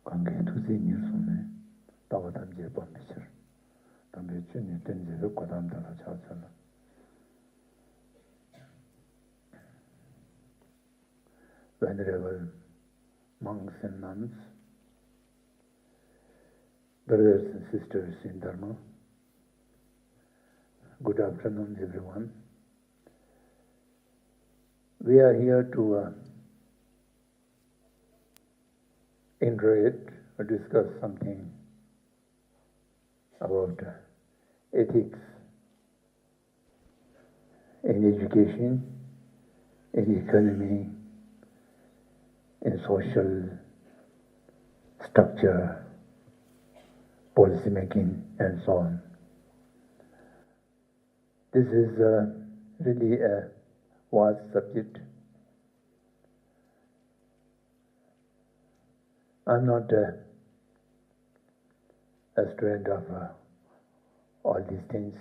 관계 투지 뉴스네 다와담제 범미셔 담배 준이 된제를 과담다라 자잖아 Venerable monks and nuns, brothers and sisters in Dharma, good afternoon everyone. We are here to interact or discuss something about ethics in education, in economy, in social structure, policy making, and so on. This is really a vast subject. I'm not a student of all these things,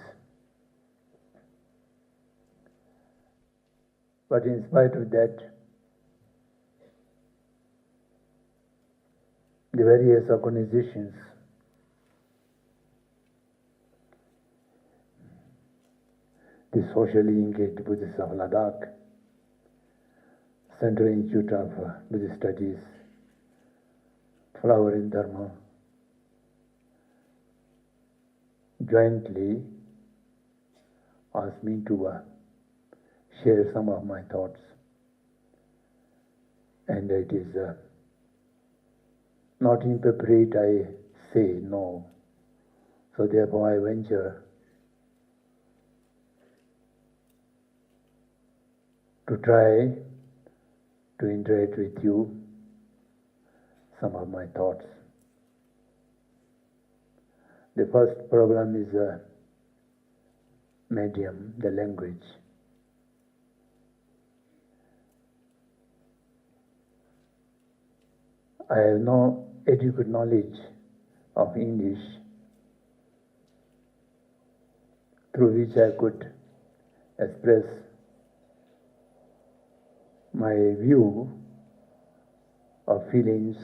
but in spite of that, the various organizations the socially engaged Buddhists of Ladakh, Central Institute of Buddhist Studies, Flower in Dharma, jointly asked me to share some of my thoughts, and it is not inappropriate I say no, so therefore I venture to try to interact with you some of my thoughts. The first problem is medium, the language. I have no adequate knowledge of English through which I could express my view of feelings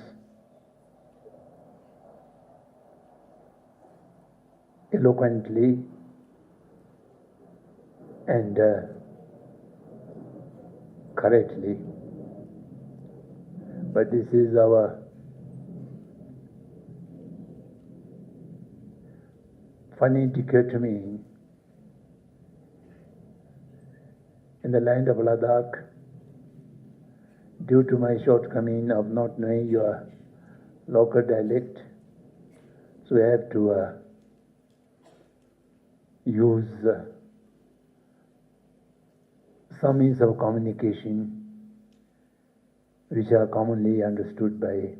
eloquently and correctly. But this is our funny dichotomy in the land of Ladakh. Due to my shortcoming of not knowing your local dialect, so I have to use some means of communication which are commonly understood by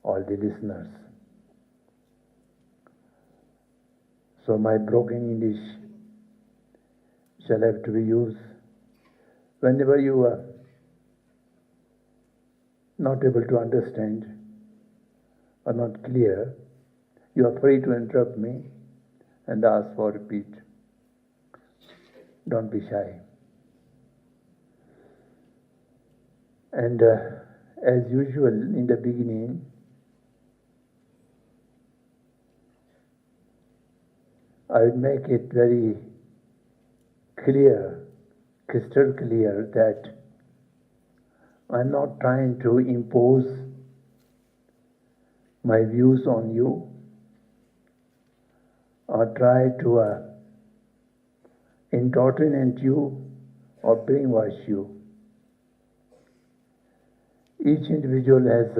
all the listeners. So my broken English shall have to be used. Whenever you are not able to understand or not clear, you are free to interrupt me and ask for repeat. Don't be shy. And as usual in the beginning, I would make it very clear, crystal clear, that I'm not trying to impose my views on you or try to indoctrinate you or brainwash you. Each individual has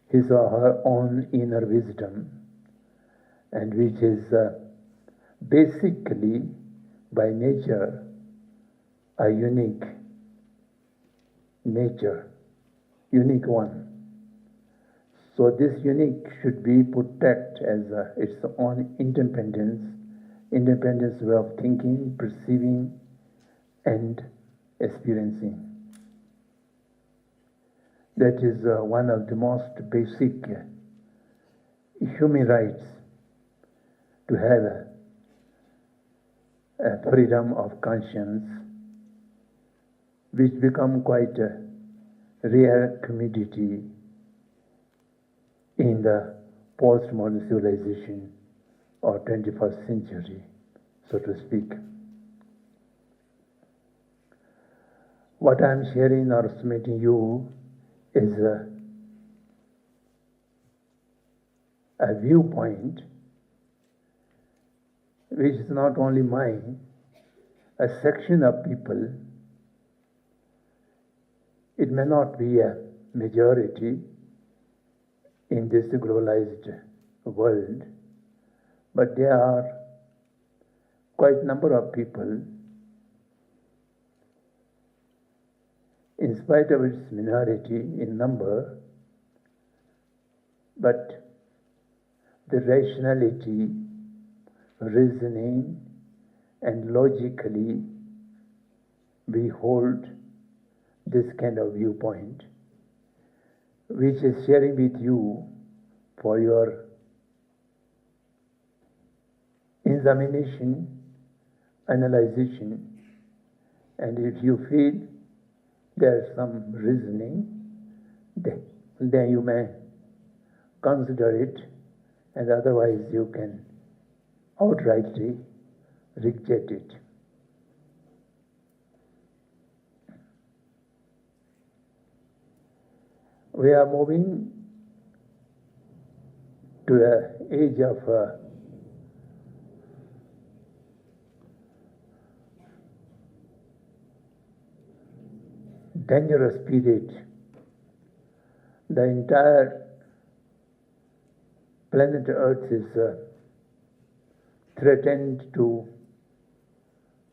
his or her own inner wisdom, and which is basically by nature a unique nature, unique one. So this unique should be protected as its own independence way of thinking, perceiving, and experiencing. That is one of the most basic human rights, to have a freedom of conscience, which become quite a rare commodity in the postmodern civilization or 21st century, so to speak. What I am sharing or submitting you is a viewpoint which is not only mine, a section of people. It may not be a majority in this globalized world, but there are quite a number of people, in spite of its minority in number, but the rationality, reasoning, and logically we hold this kind of viewpoint, which is sharing with you for your examination, analyzation, and if you feel there's some reasoning, then you may consider it, and otherwise you can outrightly reject it. We are moving to an age of dangerous period. The entire planet Earth is threatened to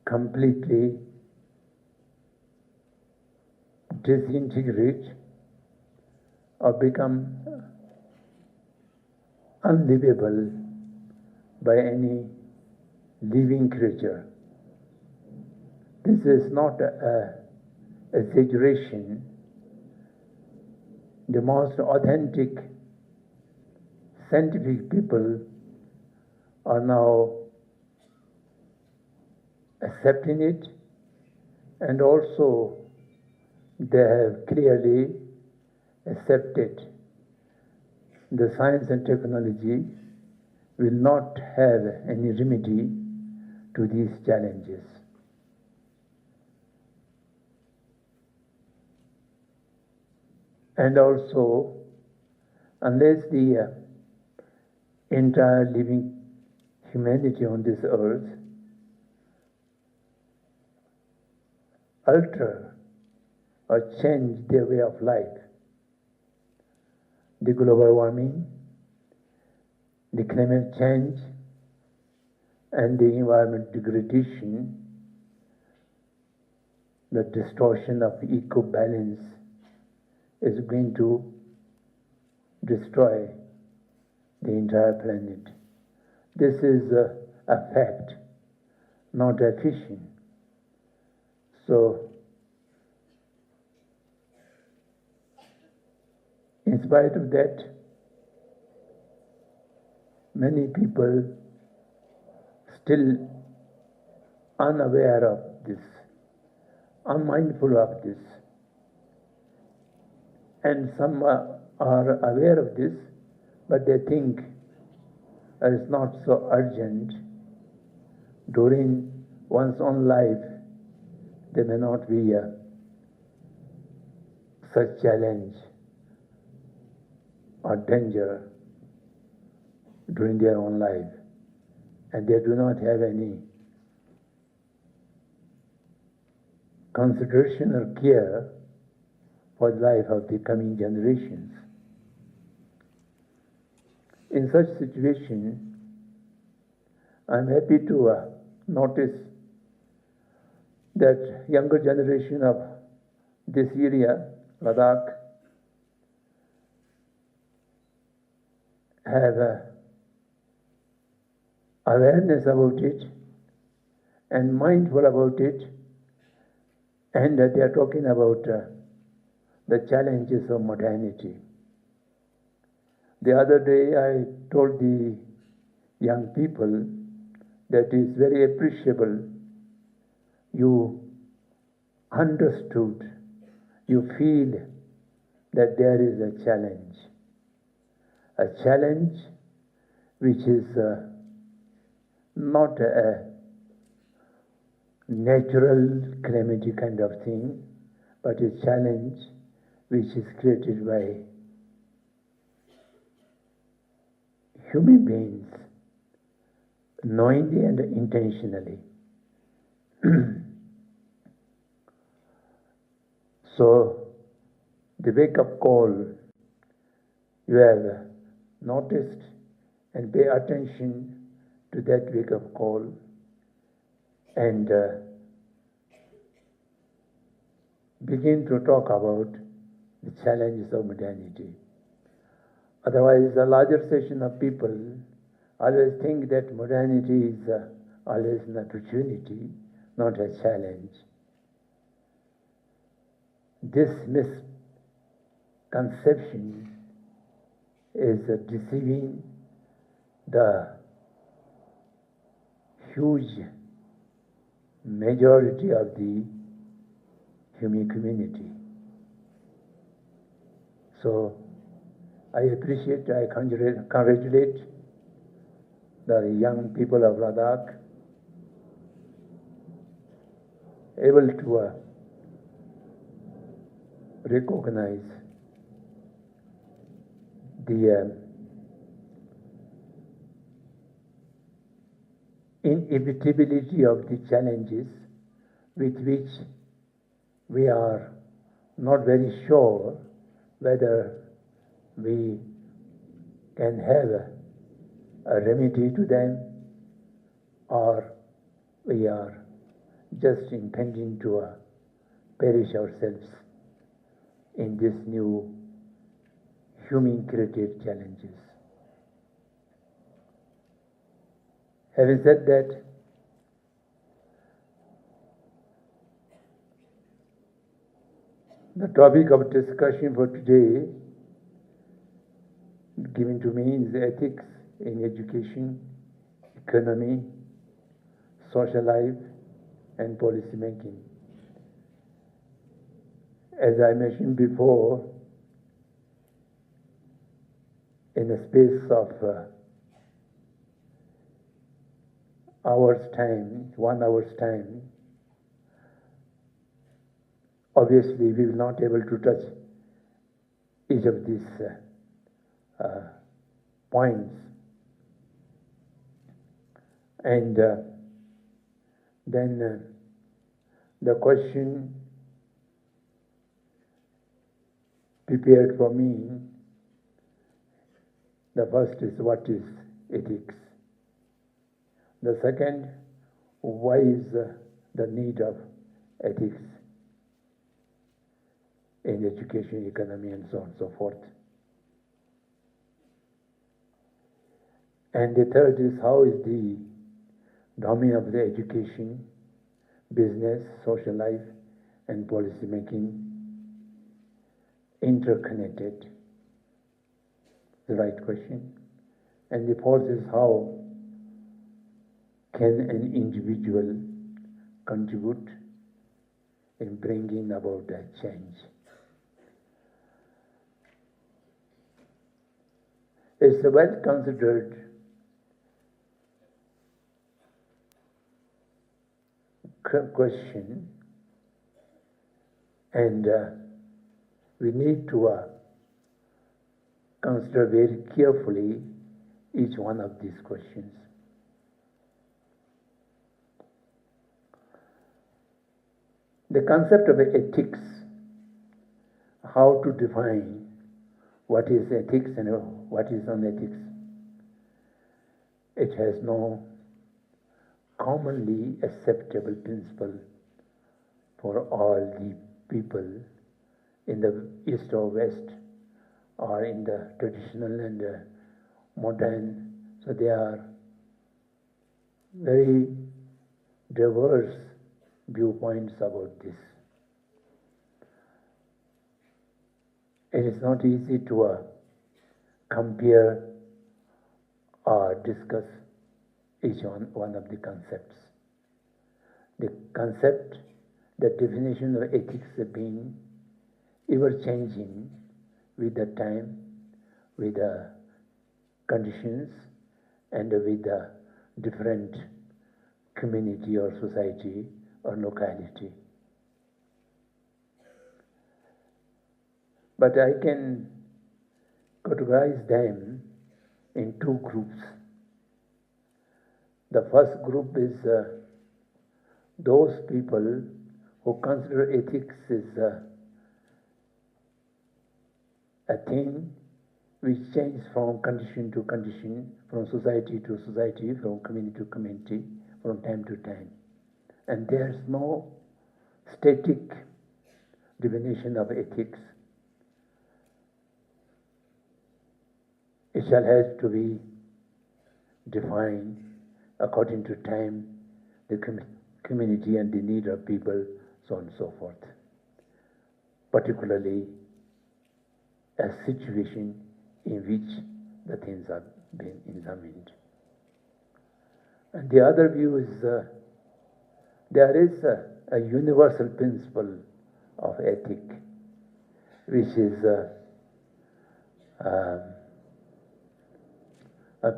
completely disintegrate or become unlivable by any living creature. This is not an exaggeration. The most authentic scientific people are now accepting it, and also they have clearly accepted the science and technology will not have any remedy to these challenges. And also, unless the entire living humanity on this earth alter or change their way of life, the global warming, the climate change, and the environment degradation, the distortion of eco-balance is going to destroy the entire planet. This is a fact, not a fiction. So, in spite of that, many people still unaware of this, unmindful of this. And some are aware of this, but they think it's not so urgent. During one's own life, there may not be such challenge or danger during their own life, and they do not have any consideration or care for the life of the coming generations. In such situation, I'm happy to notice that younger generation of this area, Ladakh, have awareness about it and mindful about it, and they are talking about the challenges of modernity. The other day I told the young people that it is very appreciable you understood, you feel that there is a challenge. a challenge which is not a natural calamity kind of thing, but a challenge which is created by human beings knowingly and intentionally. So, the wake-up call, you have noticed and pay attention to that wake-up call and begin to talk about the challenges of modernity. Otherwise, a larger section of people always think that modernity is always an opportunity, not a challenge. This misconception is deceiving the huge majority of the human community. So, I appreciate, I congratulate the young people of Ladakh able to recognize the inevitability of the challenges with which we are not very sure whether we can have a remedy to them or we are just intending to perish ourselves in this new human-created challenges. Having said that, the topic of discussion for today given to me is ethics in education, economy, social life, and policy making. As I mentioned before, in a space of 1 hour's time, obviously we will not be able to touch each of these points. And then the question prepared for me, the first is, what is ethics? The second, why is the need of ethics in education, economy, and so on and so forth? And the third is, how is the domain of the education, business, social life, and policy making interconnected? The right question. And the fourth is, how can an individual contribute in bringing about a change? It's a well-considered question, and we need to consider very carefully each one of these questions. The concept of ethics, how to define what is ethics and what is unethics, it has no commonly acceptable principle for all the people in the East or West, or in the traditional and modern. So they are very diverse viewpoints about this. It is not easy to compare or discuss each one of the concepts. The concept, the definition of ethics being ever changing with the time, with the conditions and with a different community or society or locality. But I can categorize them in two groups. The first group is those people who consider ethics as a thing which changes from condition to condition, from society to society, from community to community, from time to time. And there is no static definition of ethics. It shall have to be defined according to time, the community and the need of people, so on and so forth. Particularly a situation in which the things are being examined. And the other view is there is a universal principle of ethic, which is a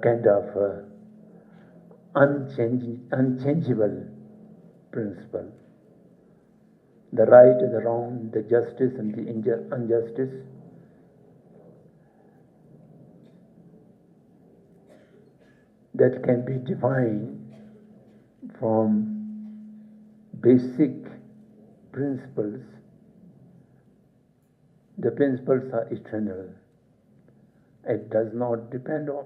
kind of unchangeable principle. The right, the wrong, the justice and the injustice, that can be defined from basic principles. The principles are eternal. It does not depend on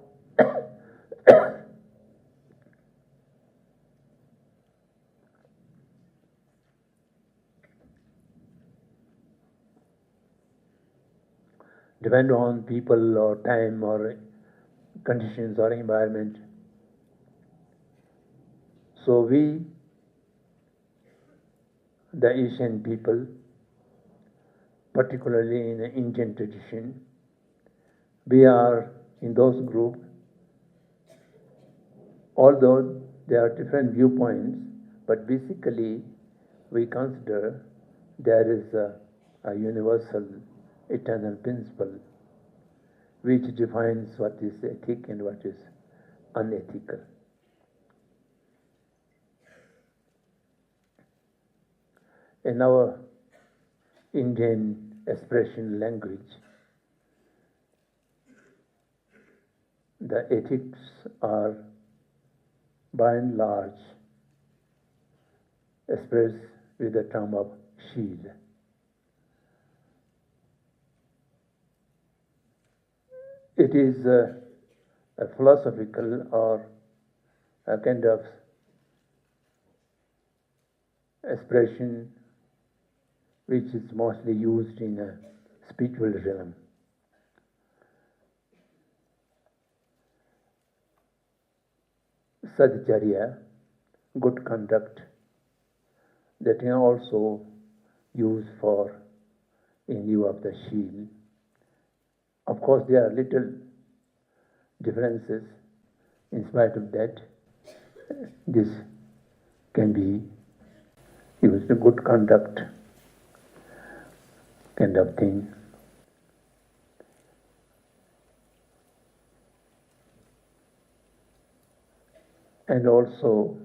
depend on people or time or conditions or environment. So we, the Asian people, particularly in the Indian tradition, we are in those groups, although there are different viewpoints, but basically we consider there is a universal eternal principle which defines what is ethic and what is unethical. In our Indian expression language, the ethics are by and large expressed with the term of shield. It is a philosophical or a kind of expression which is mostly used in a spiritual realm. Sadhacharya, good conduct, that can also use for in lieu of the shield. Of course, there are little differences. In spite of that, this can be used a good conduct kind of thing. And also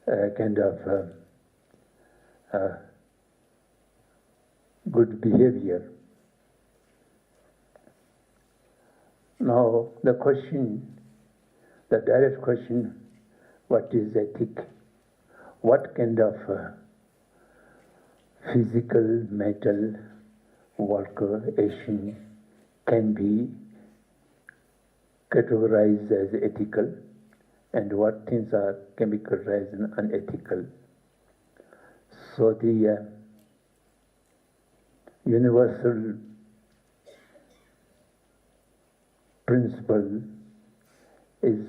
a kind of good behavior. Now the question, the direct question, what is ethic? What kind of physical, mental work or action can be categorized as ethical, and what things can be categorized as unethical? So the universal principle is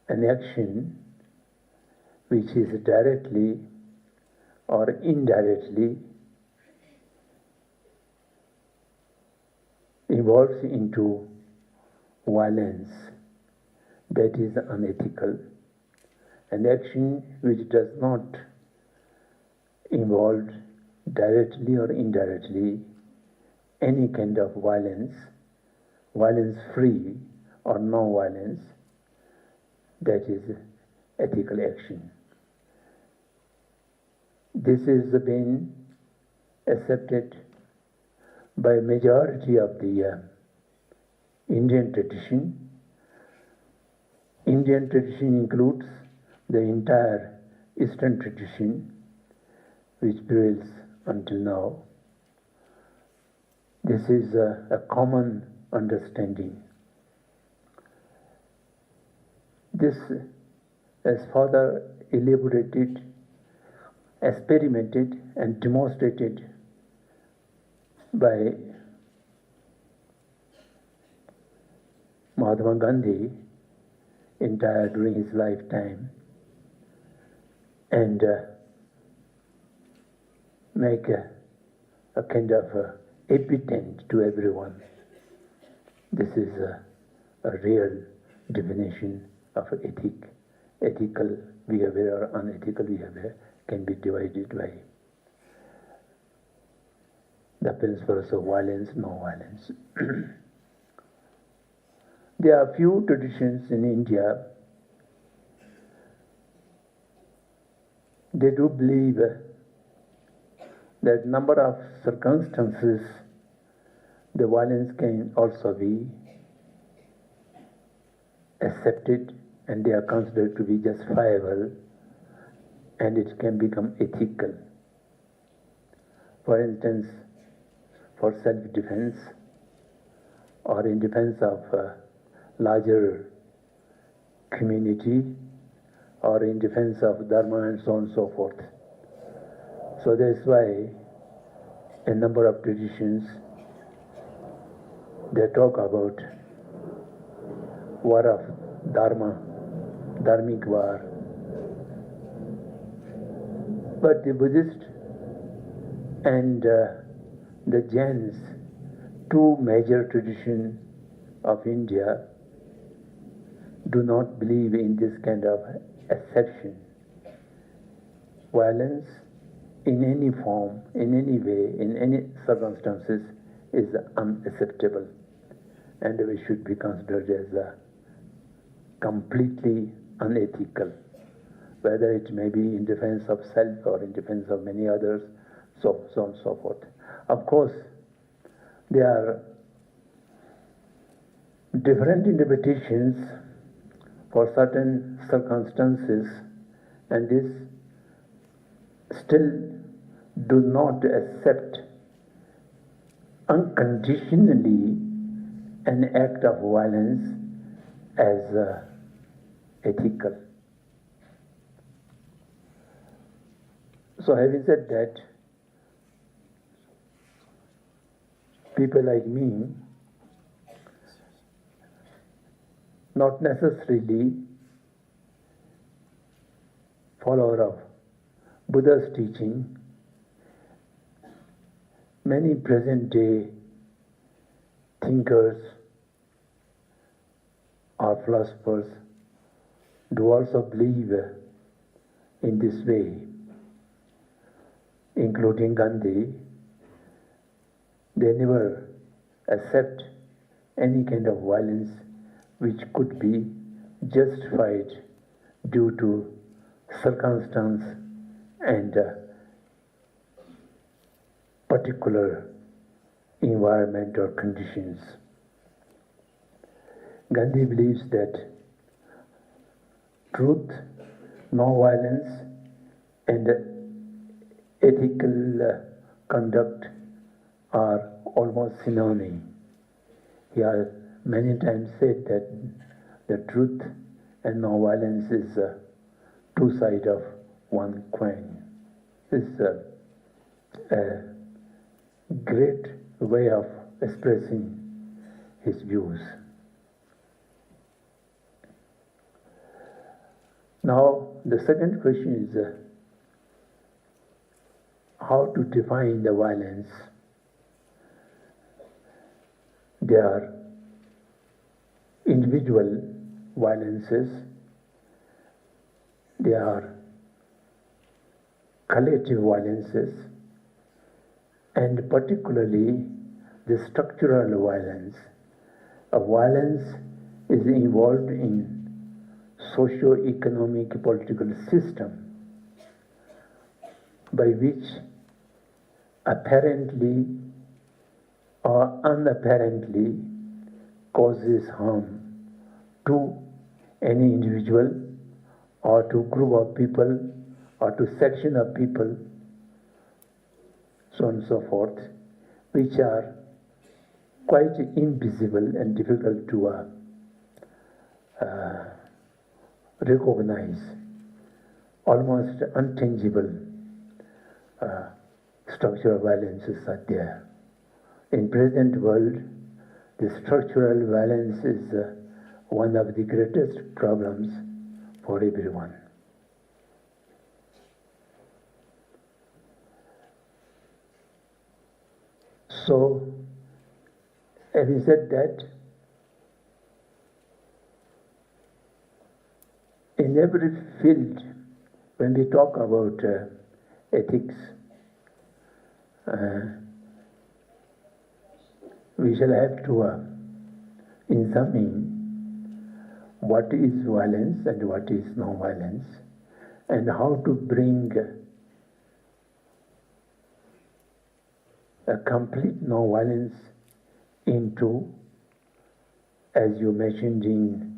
an action which is directly or indirectly evolves into violence that is unethical. An action which does not involve directly or indirectly any kind of violence violence-free or non-violence, that is ethical action. This is been accepted by majority of the Indian tradition. Indian tradition includes the entire Eastern tradition, which prevails until now. This is a common understanding. This is further elaborated, experimented and demonstrated by Mahatma Gandhi during his lifetime, and make a kind of evident to everyone. This is a real definition of ethical behavior or unethical behavior can be divided by the principles of violence, non-violence. There are few traditions in India. They do believe that number of circumstances the violence can also be accepted and they are considered to be justifiable and it can become ethical. For instance, for self-defense or in defense of larger community or in defense of Dharma and so on and so forth. So that's why a number of traditions, they talk about war of Dharma, Dharmic war. But the Buddhist and the Jains, two major traditions of India, do not believe in this kind of exception. Violence in any form, in any way, in any circumstances is unacceptable and we should be considered as completely unethical, whether it may be in defense of self or in defense of many others, so on and so forth. Of course, there are different interpretations for certain circumstances, and this still do not accept unconditionally an act of violence as ethical. So having said that, people like me, not necessarily follower of Buddha's teaching, many present-day thinkers or philosophers do also believe in this way, including Gandhi. They never accept any kind of violence which could be justified due to circumstance and particular environment or conditions. Gandhi believes that truth, non-violence, and ethical conduct are almost synonymous. He has many times said that the truth and non-violence is two sides of one coin. This is a great way of expressing his views. Now, the second question is how to define the violence. There are individual violences, there are collective violences, and particularly the structural violence, violence is involved in socio-economic political system by which apparently or unapparently causes harm to any individual or to group of people or to section of people, so on and so forth, which are quite invisible and difficult to recognize, almost untangible structural violences are there. In present world, the structural violence is one of the greatest problems for everyone. So, having said that, in every field, when we talk about ethics, we shall have to examine what is violence and what is non-violence, and how to bring a complete non-violence into, as you mentioned in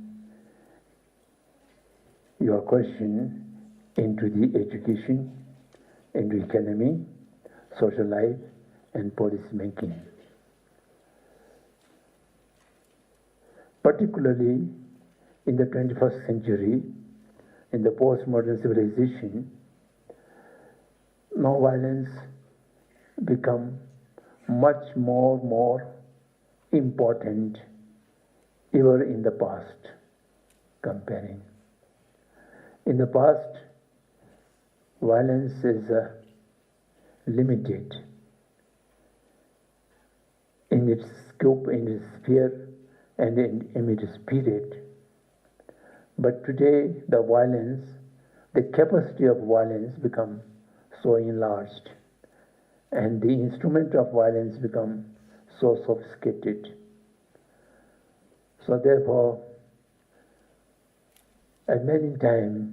your question, into the education, into economy, social life, and policy making. Particularly in the 21st century, in the postmodern civilization, non-violence become much more important ever in the past comparing. In the past, violence is limited in its scope, in its sphere, and in its period. But today, the violence, the capacity of violence become so enlarged, and the instrument of violence become so sophisticated. So therefore, at many times,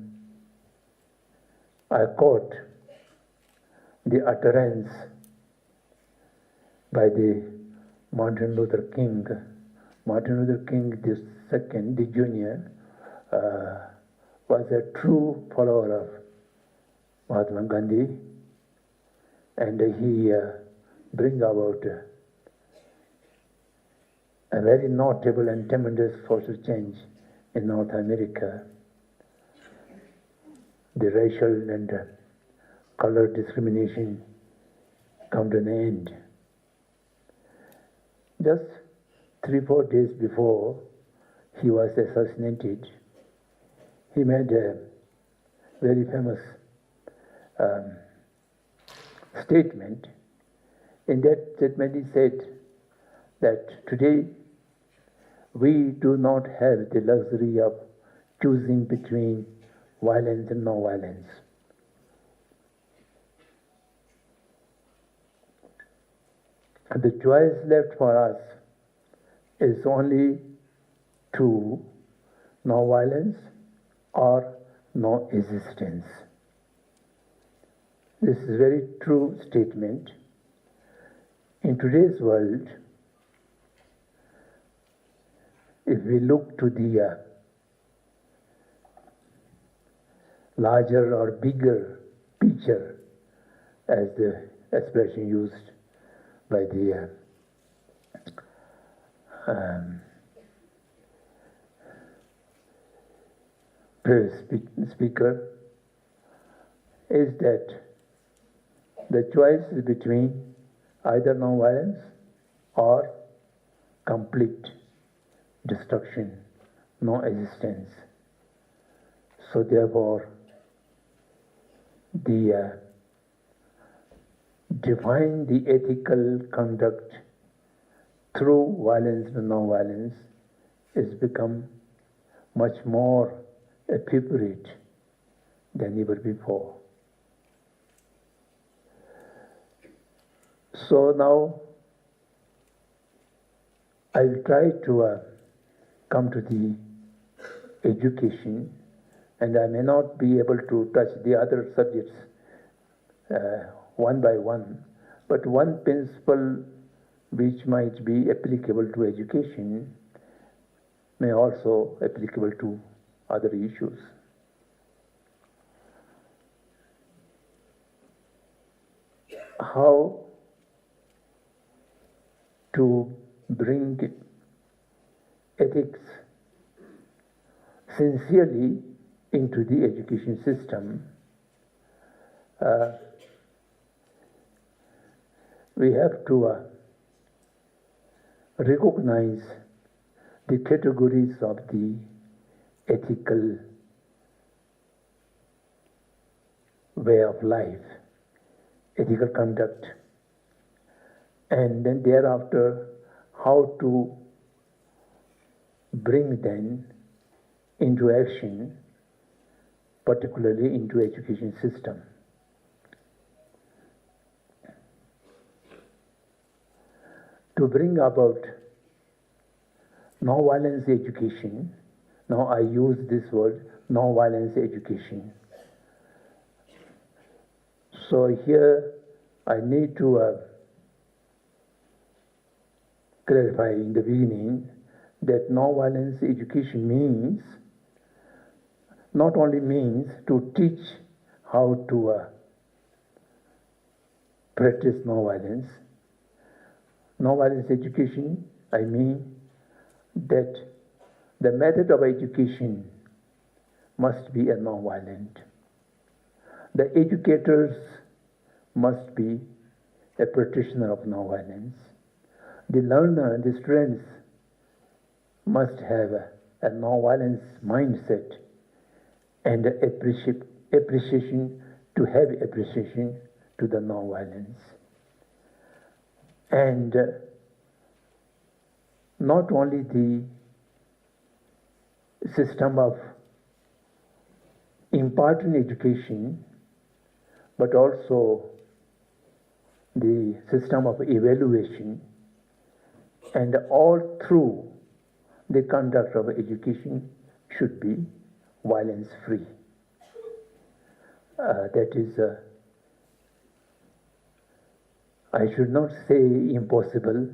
I quote the utterance by the Martin Luther King. Martin Luther King II, the Junior, was a true follower of Mahatma Gandhi, and he bring about a very notable and tremendous social change in North America. The racial and color discrimination come to an end. Just 3-4 days before he was assassinated, he made a very famous statement. In that statement he said that today we do not have the luxury of choosing between violence and non-violence. The choice left for us is only to non-violence or non-existence. This is a very true statement. In today's world, if we look to the larger or bigger picture, as the expression used by the previous speaker, is that the choice is between either non-violence or complete destruction, non-existence. So therefore, define the ethical conduct through violence and non-violence is become much more appropriate than ever before. So now I will try to come to the education, and I may not be able to touch the other subjects one by one, but one principle which might be applicable to education may also applicable to other issues. How to bring ethics sincerely into the education system. We have to recognize the categories of the ethical way of life, ethical conduct, and then thereafter how to bring them into action, particularly into education system. To bring about non-violence education, now I use this word, non-violence education. So here I need to clarify in the beginning that non-violence education means, not only means to teach how to practice non-violence. Non-violence education, I mean that the method of education must be a non-violent. The educators must be a practitioner of non-violence. The learner, the students must have a non-violence mindset and appreciation to have appreciation to the non-violence. And not only the system of imparting education, but also the system of evaluation, and all through the conduct of education should be violence-free. That is, I should not say impossible,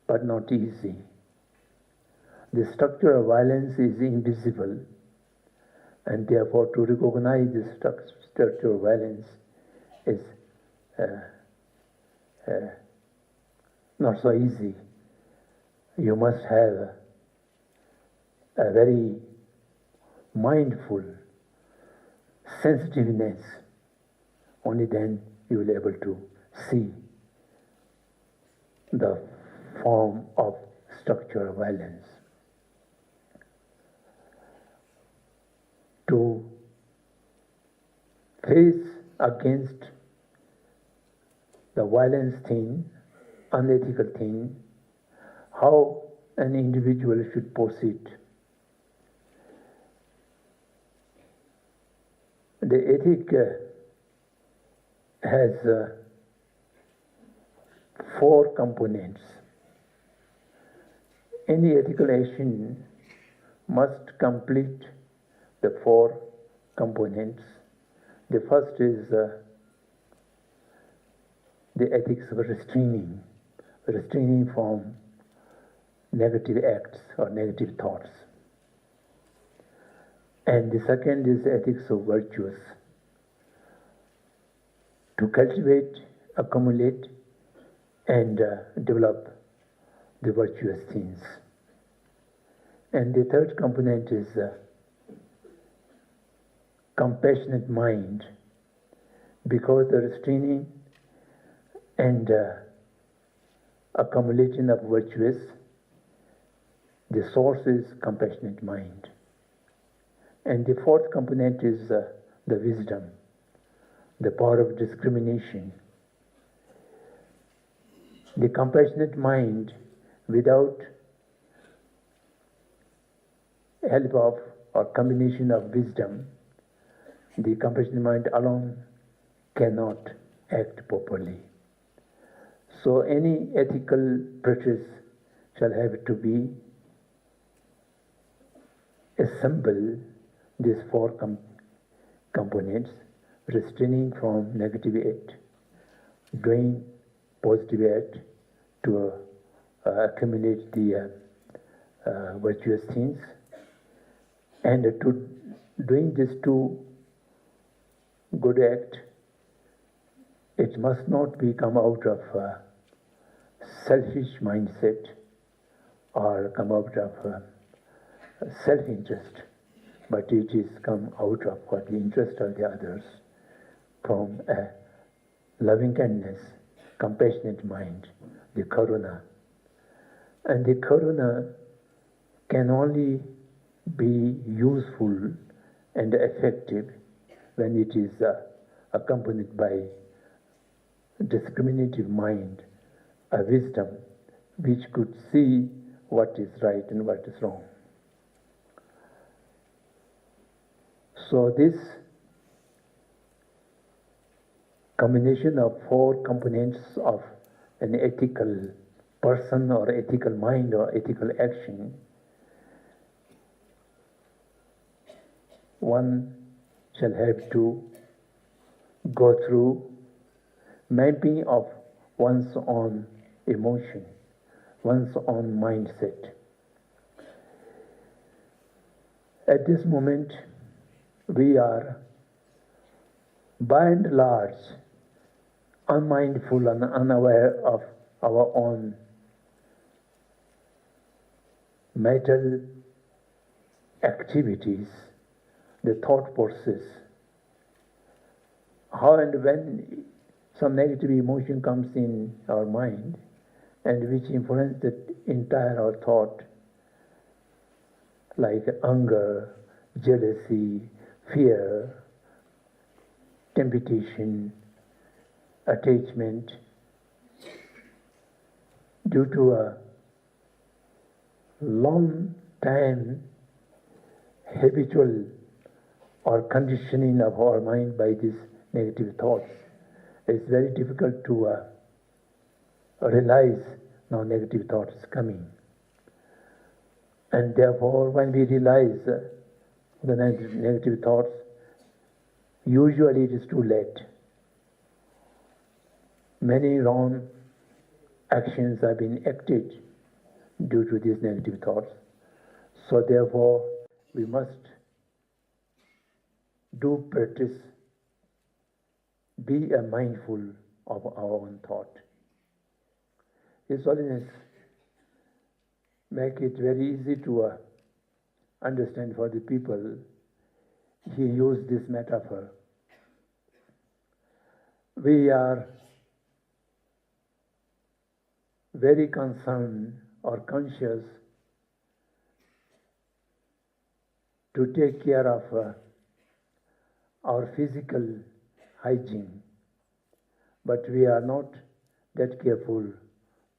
but not easy. The structure of violence is invisible, and therefore to recognize the structure of violence is not so easy. You must have a very mindful sensitiveness. Only then you will be able to see the form of structure of violence. To face against the violence thing, unethical thing, how an individual should proceed. The ethic has 4 components. Any ethical action must complete the 4 components. The first is the ethics of restraining from negative acts or negative thoughts. And the second is ethics of virtues, to cultivate, accumulate, and develop the virtuous things. And the third component is compassionate mind, because the restraining and accumulation of virtuous, the source is compassionate mind. And the fourth component is the wisdom, the power of discrimination. The compassionate mind, without help of or combination of wisdom, the compassionate mind alone cannot act properly. So any ethical practice shall have to be assemble these four components, restraining from negative act, doing positive act to accumulate the virtuous things, and to doing these two good act, it must not be come out of selfish mindset or come out of self-interest, but it is come out of for the interest of the others, from a loving kindness, compassionate mind, the karuna. And the karuna can only be useful and effective when it is accompanied by discriminative mind, a wisdom which could see what is right and what is wrong. So this combination of four components of an ethical person or ethical mind or ethical action, one shall have to go through mapping of one's own emotion, one's own mindset. At this moment, we are by and large unmindful and unaware of our own mental activities, the thought process. How and when some negative emotion comes in our mind and which influence the entire our thought, like anger, jealousy, fear, temptation, attachment, due to a long time habitual or conditioning of our mind by these negative thoughts, it's very difficult to realize now negative thoughts coming. And therefore, when we realize the negative thoughts, usually it is too late. Many wrong actions have been acted due to these negative thoughts. So therefore, we must do practice, be mindful of our own thought. His Holiness make it very easy to understand for the people. He used this metaphor. We are very concerned or conscious to take care of our physical hygiene, but we are not that careful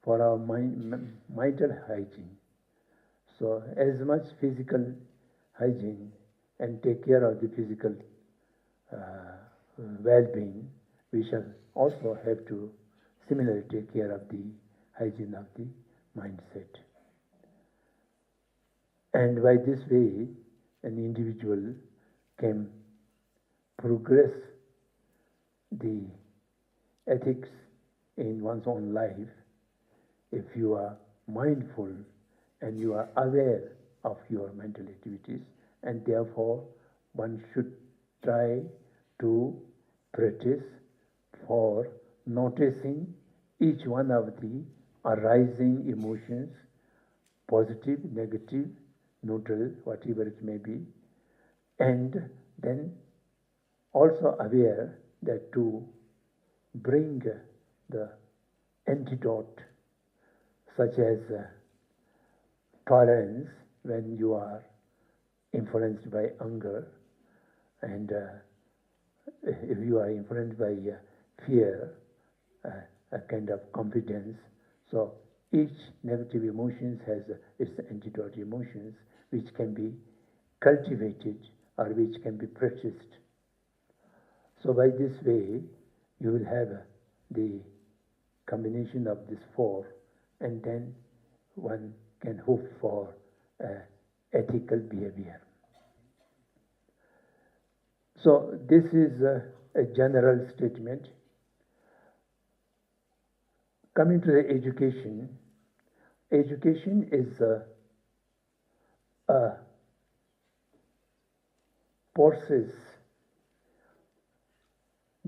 for our mental hygiene. So as much physical hygiene and take care of the physical well-being, we shall also have to similarly take care of the hygiene of the mindset. And by this way, an individual can progress the ethics in one's own life if you are mindful and you are aware of your mental activities, and therefore one should try to practice for noticing each one of the arising emotions, positive, negative, neutral, whatever it may be, and then also aware that to bring the antidote, such as tolerance when you are influenced by anger, and if you are influenced by fear, a kind of confidence. So each negative emotion has its antidote emotions which can be cultivated or which can be practiced. So by this way, you will have the combination of these four, and then one can hope for ethical behavior. So this is a general statement. Coming to the education, education is a process.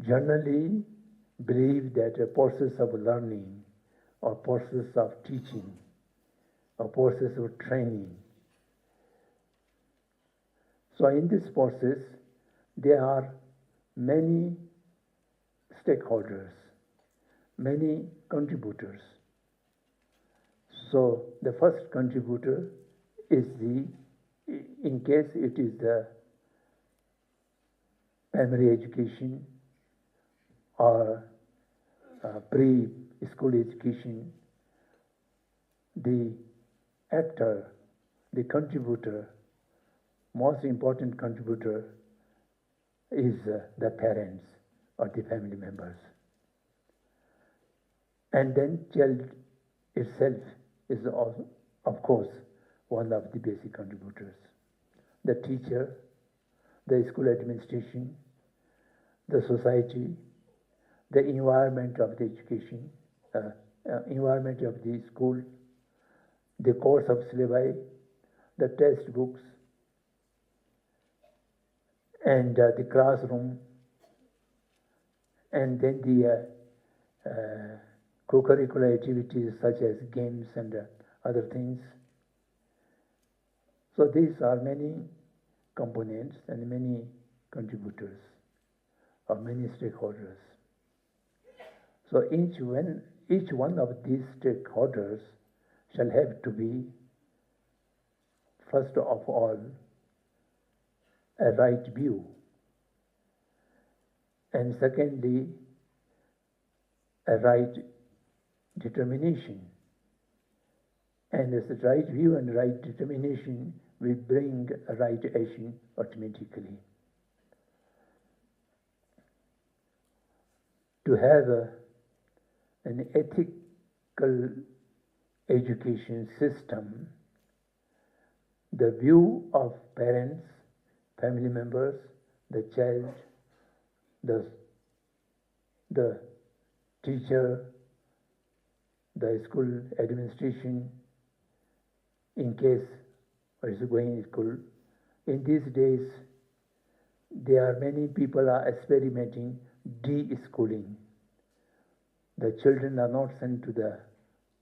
Generally believe that a process of learning or process of teaching or process of training. So in this process, there are many stakeholders, many contributors. So the first contributor is in case it is the primary education or pre-school education, the actor, the contributor, most important contributor is the parents or the family members. And then child itself is also, of course, one of the basic contributors. The teacher, the school administration, the society, the environment of the education, environment of the school, the course of syllabi, the textbooks, and the classroom, and then the co-curricular activities such as games and other things. So these are many components and many contributors or many stakeholders. So each one of these stakeholders shall have to be, first of all, a right view, and secondly, a right determination. And this right view and right determination will bring a right action automatically. To have an ethical education system, the view of parents, family members, the child, the teacher, the school administration, in case one is going to school. In these days, there are many people are experimenting de-schooling. The children are not sent to the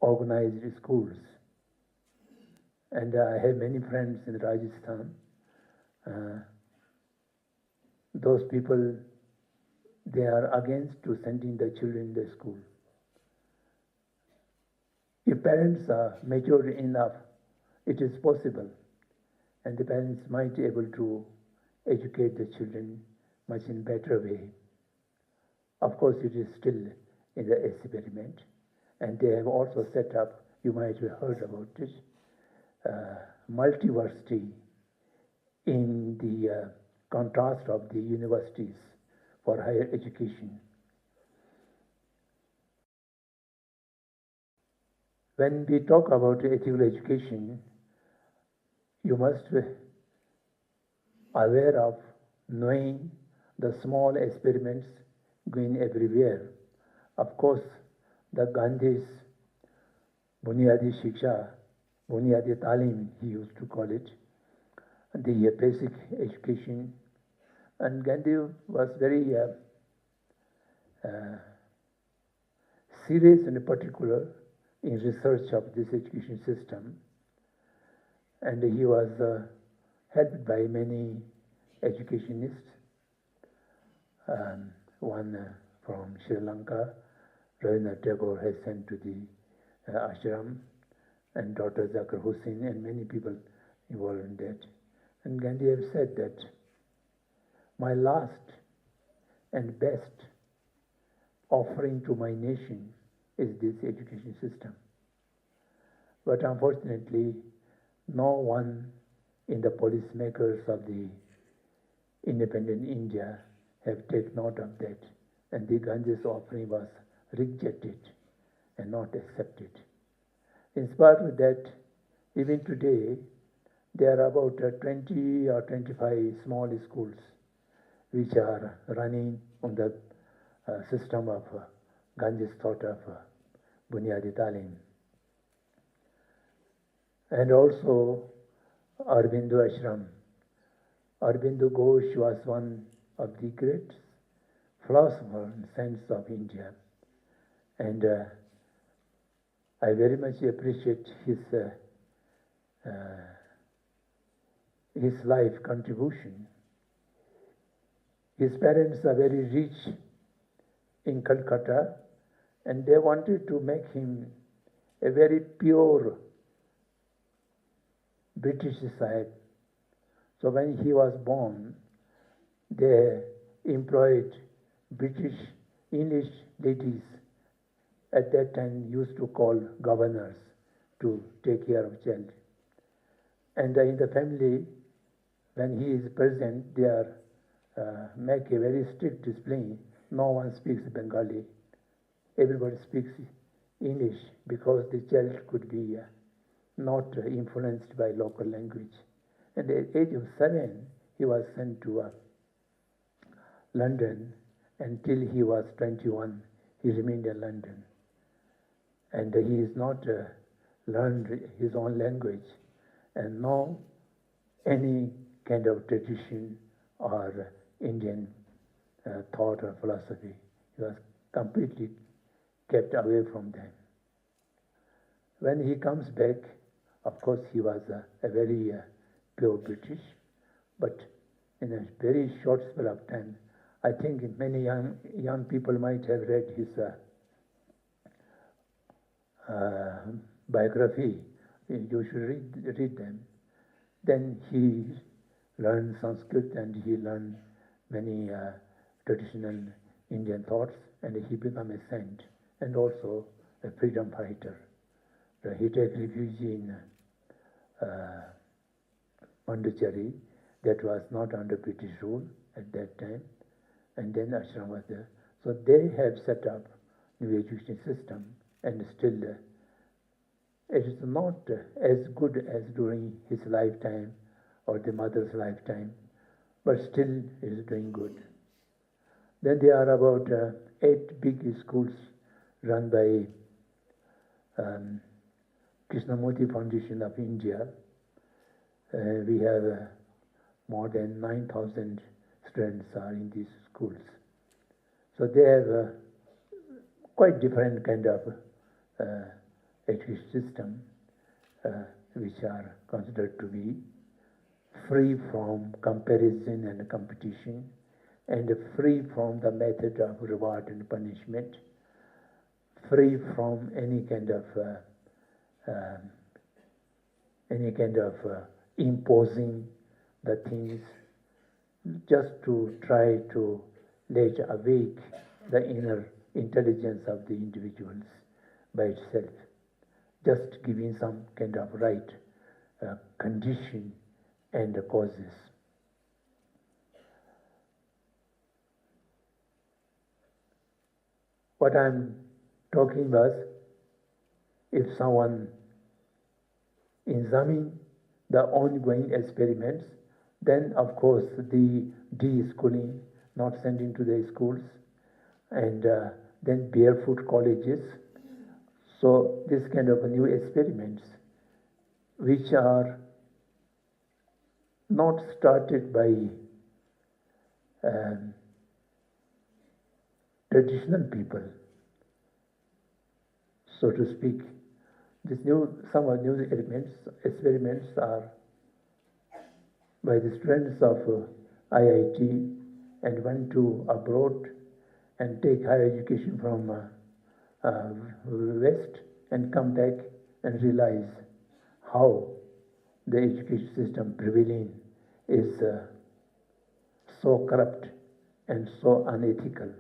organized schools. And I have many friends in Rajasthan. Those people, they are against to sending the children to school. If parents are mature enough, it is possible, and the parents might be able to educate the children much in better way. Of course, it is still in the experiment, and they have also set up, you might have heard about it, multiversity in the contrast of the universities for higher education. When we talk about ethical education, you must be aware of knowing the small experiments going everywhere. Of course, the Gandhi's Bunyadi Shiksha, Bunyadi Talim, he used to call it, the basic education. And Gandhi was very serious and particular in research of this education system. And he was helped by many educationists. One from Sri Lanka, Rabindranath Tagore has sent to the ashram, and Dr. Zakir Hussain and many people involved in that. And Gandhi has said that my last and best offering to my nation is this education system. But unfortunately, no one in the policymakers of the independent India have taken note of that, and the Gandhi's offering was rejected and not accepted. In spite of that, even today, there are about 20 or 25 small schools which are running on the system of Ganges thought of Bunyadi Talim. And also Aurobindo Ashram. Aurobindo Ghosh was one of the great philosophers and saints of India. And I very much appreciate his life contribution. His parents are very rich in Calcutta, and they wanted to make him a very pure British Sahib. So when he was born, they employed British English ladies, at that time used to call governors, to take care of child. And in the family, when he is present, they are make a very strict discipline. No one speaks Bengali. Everybody speaks English, because the child could be not influenced by local language. At the age of 7, he was sent to London. Until he was 21, he remained in London. And he has not learned his own language, and no any kind of tradition or Indian thought or philosophy. He was completely kept away from them. When he comes back, of course, he was a very pure British, but in a very short spell of time, I think many young people might have read his biography. You should read them. Then he learned Sanskrit, and he learned many traditional Indian thoughts, and he became a saint and also a freedom fighter. He took refuge in Pondicherry, that was not under British rule at that time, and then ashram was there. So they have set up new education system, and still it is not as good as during his lifetime or the mother's lifetime, but still it is doing good. Then there are about 8 big schools run by Krishnamurti Foundation of India. We have more than 9,000 students are in these schools. So they have quite different kind of education system, which are considered to be free from comparison and competition, and free from the method of reward and punishment, free from any kind of imposing the things, just to try to let awake the inner intelligence of the individuals by itself, just giving some kind of right condition and causes. What I'm talking was, if someone examines the ongoing experiments, then of course the de-schooling, not sending to the schools, and then barefoot colleges. So this kind of new experiments, which are not started by traditional people, so to speak. Some of new experiments are by the students of IIT, and went to abroad and take higher education from West, and come back and realize how the education system prevailing is so corrupt and so unethical.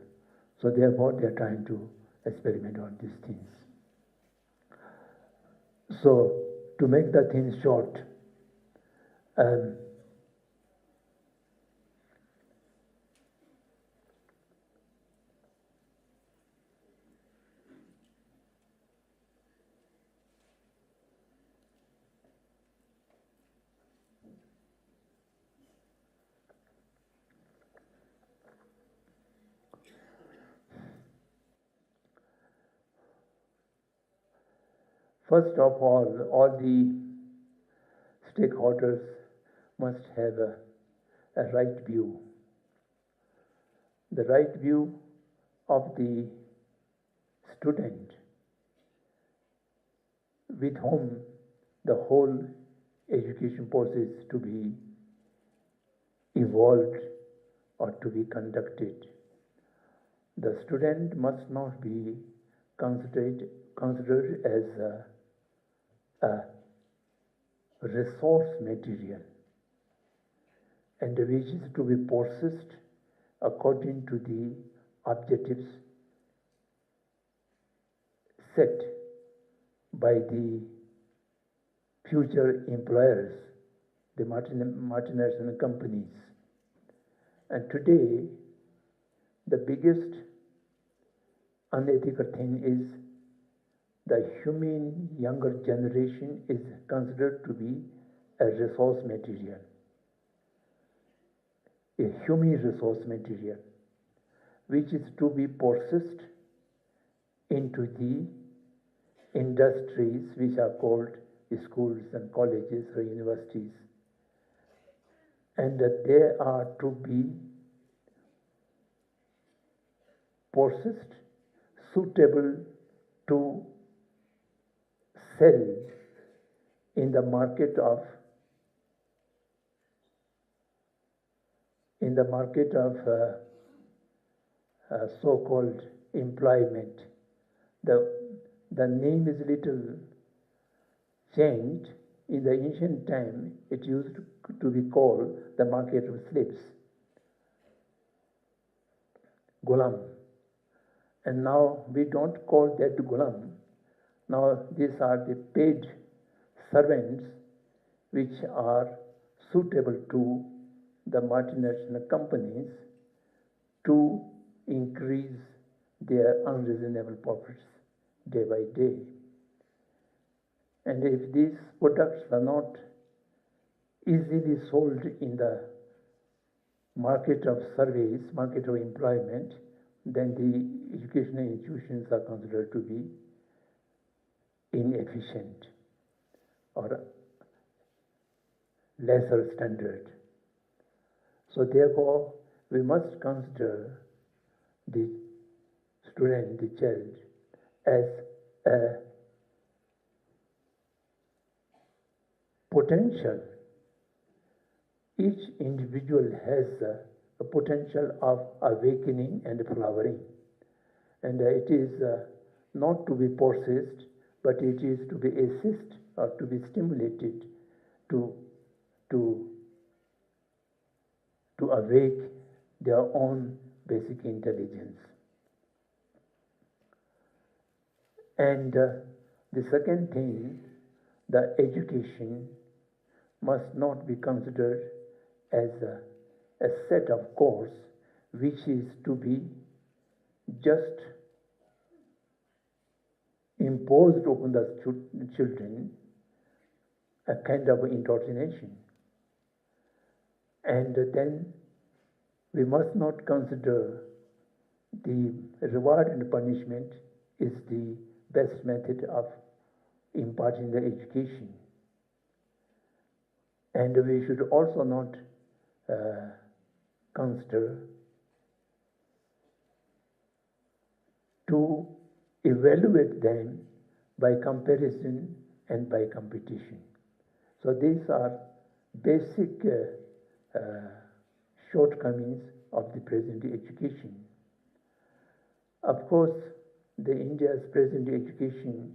So therefore they are trying to experiment on these things. So to make the thing short, First of all the stakeholders must have a right view. The right view of the student with whom the whole education process to be evolved or to be conducted. The student must not be considered as a resource material, and which is to be processed according to the objectives set by the future employers, the multinational companies. And today, the biggest unethical thing is the human younger generation is considered to be a resource material, a human resource material, which is to be processed into the industries which are called schools and colleges or universities, and that they are to be processed suitable to sell in the market of so-called employment. The name is little changed. In the ancient time, it used to be called the market of slaves, Ghulam. And now we don't call that Ghulam. Now these are the paid servants which are suitable to the multinational companies to increase their unreasonable profits day by day. And if these products are not easily sold in the market of service, market of employment, then the educational institutions are considered to be inefficient or lesser standard. So therefore, we must consider the student, the child, as a potential. Each individual has a potential of awakening and flowering, and it is not to be processed, but it is to be assisted or to be stimulated to awake their own basic intelligence. And the second thing, the education must not be considered as a set of course which is to be just imposed upon the children, a kind of indoctrination. And then we must not consider the reward and punishment is the best method of imparting the education. And we should also not consider to evaluate them by comparison and by competition. So these are basic shortcomings of the present education. Of course, the India's present education,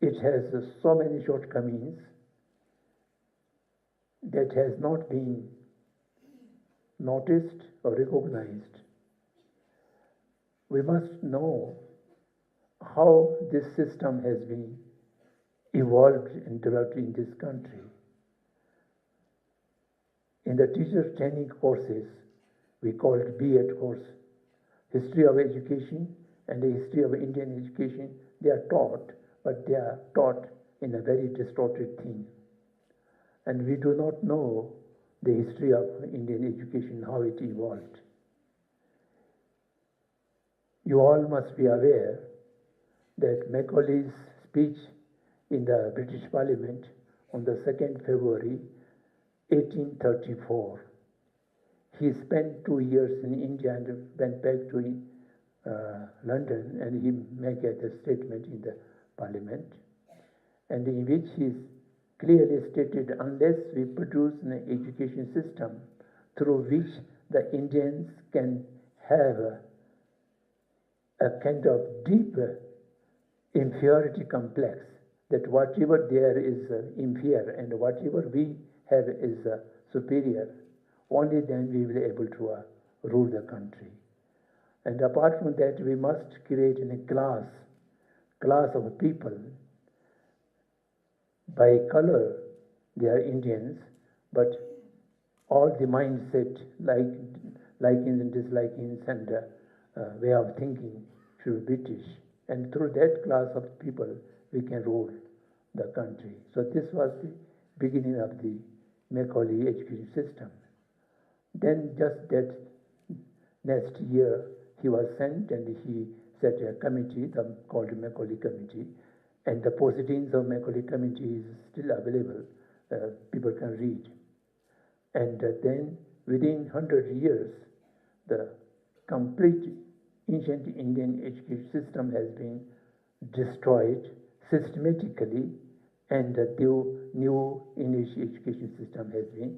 it has so many shortcomings that has not been noticed or recognized. We must know how this system has been evolved and developed in this country. In the teacher training courses, we call it B.Ed course, History of Education and the History of Indian Education, they are taught, but they are taught in a very distorted thing. And we do not know the history of Indian education, how it evolved. You all must be aware that Macaulay's speech in the British Parliament on the 2nd February 1834. He spent 2 years in India and went back to London, and he made a statement in the Parliament, and in which he clearly stated, unless we produce an education system through which the Indians can have a kind of deep inferiority complex, that whatever there is inferior and whatever we have is superior, only then we will be able to rule the country. And apart from that, we must create a class of people. By color, they are Indians, but all the mindset, likings and dislikings and way of thinking should be British. And through that class of people, we can rule the country. So this was the beginning of the Macaulay education system. Then just that next year, he was sent and he set a committee called the Macaulay Committee. And the proceedings of Macaulay Committee is still available. People can read. And then within 100 years, the complete ancient Indian education system has been destroyed systematically, and the new English education system has been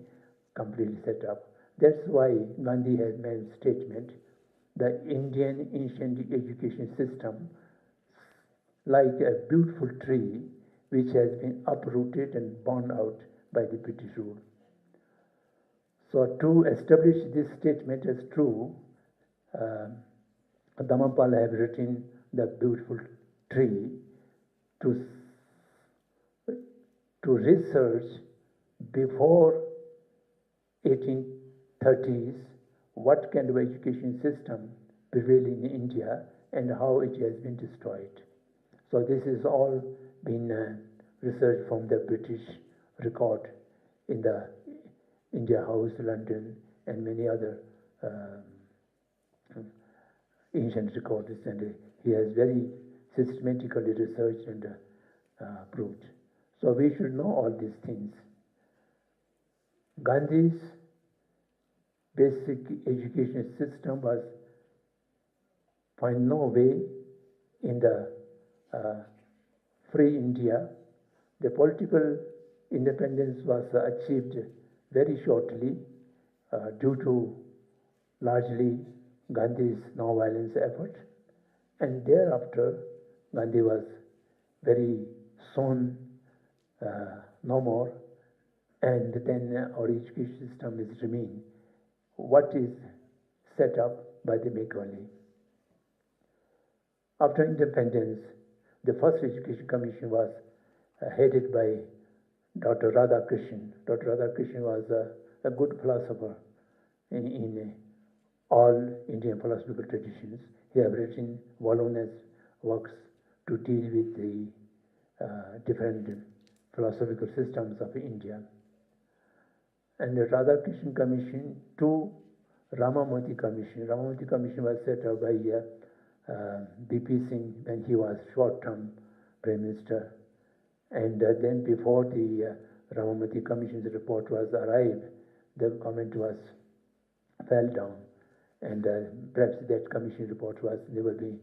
completely set up. That's why Gandhi has made a statement, the Indian ancient education system, like a beautiful tree which has been uprooted and borne out by the British rule. So to establish this statement as true, Dhammapala have written the beautiful tree to research before 1830s what kind of education system prevailing in India and how it has been destroyed. So this is all been researched from the British record in the India House, London, and many other ancient records, and he has very systematically researched and proved. So we should know all these things. Gandhi's basic education system was in no way in the free India. The political independence was achieved very shortly due to largely Gandhi's non-violence effort, and thereafter Gandhi was very soon no more, and then our education system is remain what is set up by the Macaulay. After independence, the first education commission was headed by Dr. Radhakrishnan. Dr. Radhakrishnan was a good philosopher in all Indian philosophical traditions. He has written voluminous works to deal with the different philosophical systems of India. And the Radhakrishnan Commission to Ramamurthy Commission. Ramamurthy Commission was set up by B.P. Singh when he was short-term Prime Minister. And then before the Ramamurthy Commission's report was arrived, the government fell down. And perhaps that commission report was never be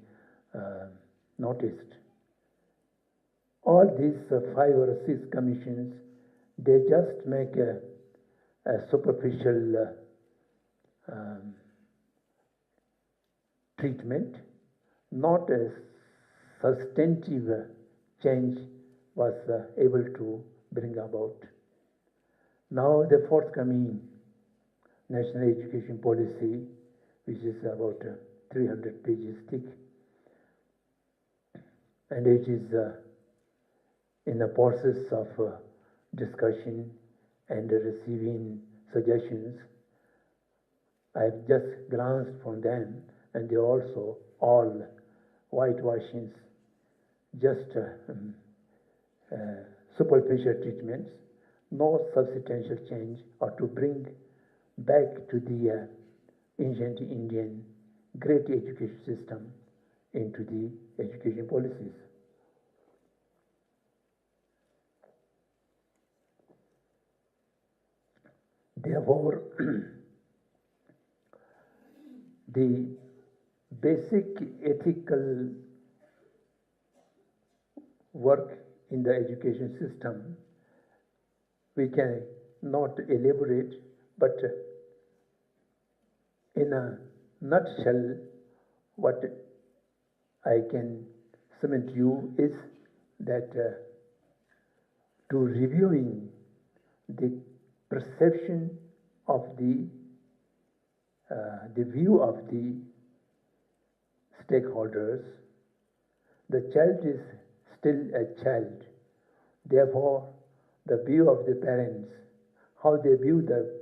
noticed. All these 5 or 6 commissions, they just make a superficial treatment, not a substantive change was able to bring about. Now the forthcoming National Education Policy, which is about 300 pages thick, and it is in the process of discussion and receiving suggestions. I have just glanced from them, and they are also all whitewashings, just superficial treatments, no substantial change, or to bring back to the ancient Indian great education system into the education policies. Therefore, the basic ethical work in the education system, we can not elaborate, but in a nutshell, what I can submit to you is that to reviewing the perception of the view of the stakeholders, the child is still a child. Therefore, the view of the parents, how they view the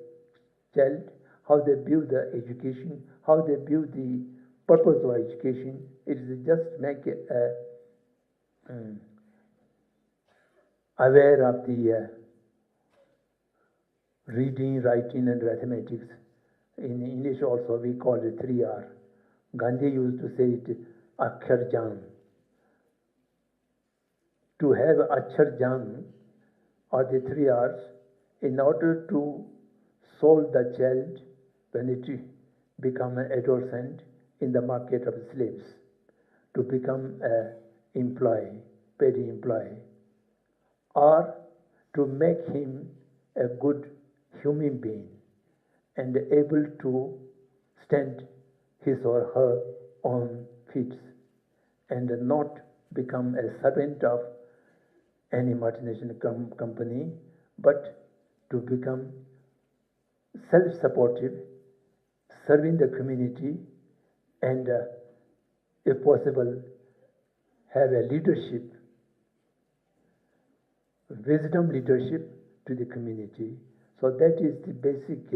child, how they view the education, how they view the purpose of education, it is just make aware of the reading, writing, and mathematics. In English also we call it 3R. Gandhi used to say it Akshar Jan. To have Akshar Jan or the 3Rs in order to solve the child when it become an adolescent in the market of slaves, to become an employee, petty employee, or to make him a good human being and able to stand his or her own feet and not become a servant of any multinational company, but to become self-supportive, serving the community, and if possible, have a leadership, wisdom leadership to the community. So that is the basic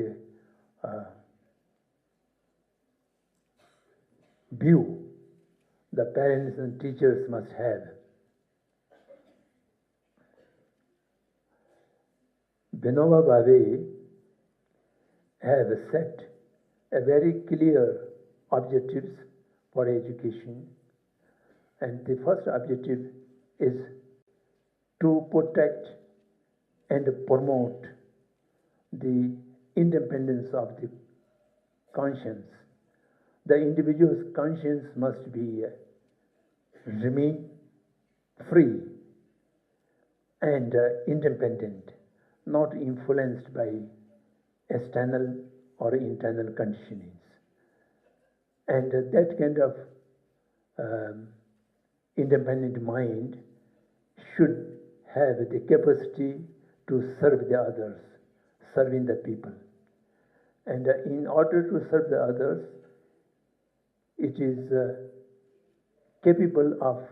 view the parents and teachers must have. Vinoba Bhave have set a very clear objectives for education, and the first objective is to protect and promote the independence of the conscience. The individual's conscience must be remain free and independent, not influenced by external or internal conditionings. And that kind of independent mind should have the capacity to serve the others, serving the people. And in order to serve the others, it is capable of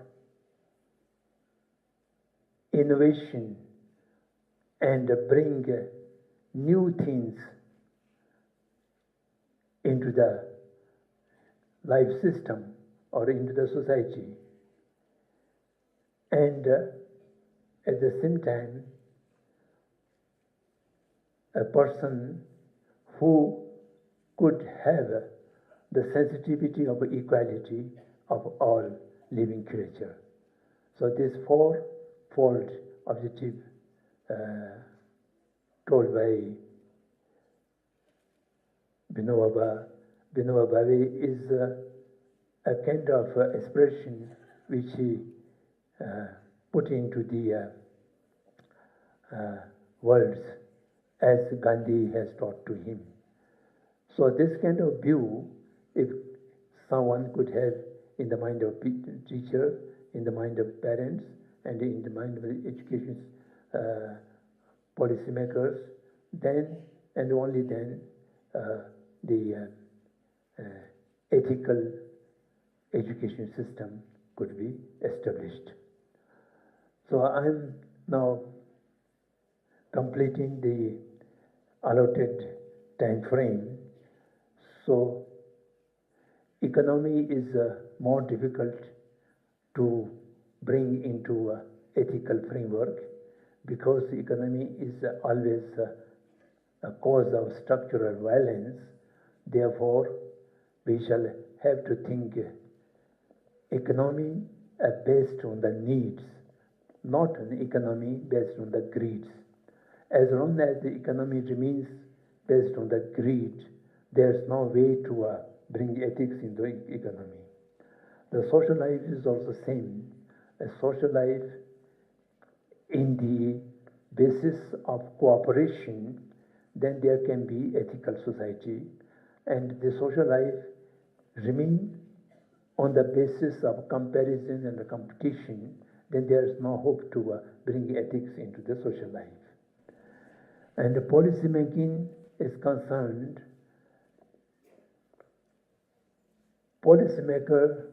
innovation and bring new things into the life system or into the society. And at the same time, a person who could have the sensitivity of equality of all living creature. So this four-fold objective told by Vinoba Bhave is a kind of expression which he put into the words as Gandhi has taught to him. So this kind of view, if someone could have in the mind of teacher, in the mind of parents, and in the mind of the education policymakers, then and only then the ethical education system could be established. So I'm now completing the allotted time frame. So economy is more difficult to bring into ethical framework because economy is always a cause of structural violence. Therefore, we shall have to think economy based on the needs, not an economy based on the greeds. As long as the economy remains based on the greed, there's no way to bring ethics into the economy. The social life is also same. A social life in the basis of cooperation, then there can be ethical society, and the social life remain on the basis of comparison and the competition, then there is no hope to bring ethics into the social life. And the policy making is concerned, policymaker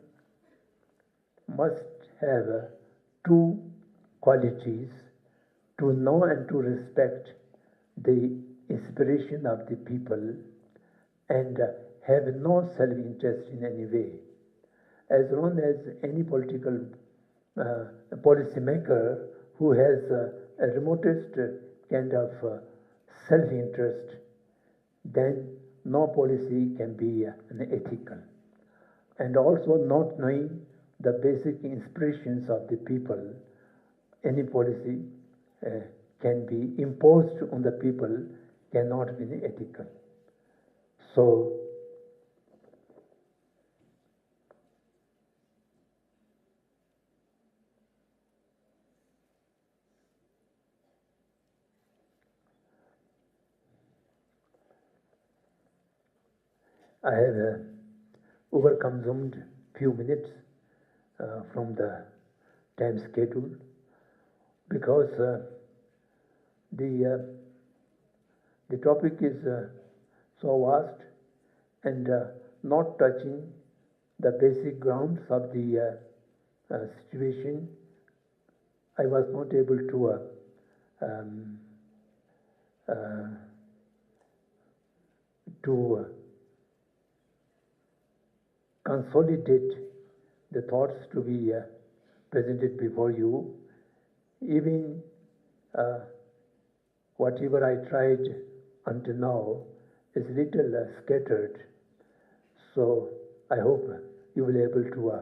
must have two qualities: to know and to respect the inspiration of the people, and have no self-interest in any way. As long as any political policymaker who has a remotest kind of self-interest, then no policy can be ethical. And also not knowing the basic inspirations of the people, any policy can be imposed on the people, cannot be ethical. So, I have overconsumed few minutes from the time schedule, because the topic is so vast and not touching the basic grounds of the situation. I was not able to consolidate the thoughts to be presented before you. Even whatever I tried until now is little scattered. So I hope you will be able to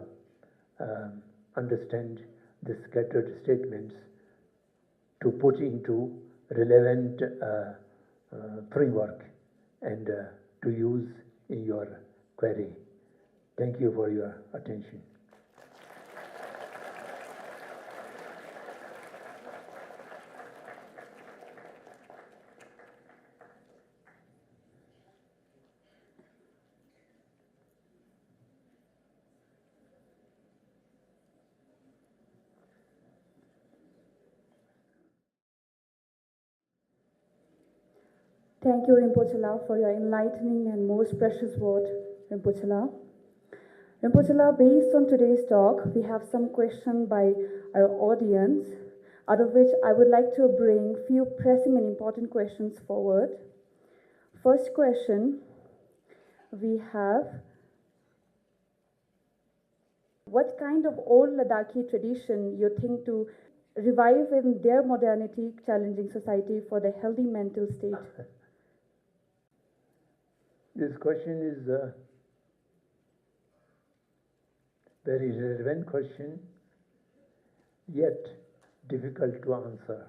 understand the scattered statements to put into relevant framework and to use in your query. Thank you for your attention. Thank you, Rinpoche La, for your enlightening and most precious word, Rinpoche La. Rinpoche La, based on today's talk, we have some questions by our audience, out of which I would like to bring few pressing and important questions forward. First question we have: what kind of old Ladakhi tradition you think to revive in their modernity challenging society for the healthy mental state? This question is a very relevant question, yet difficult to answer.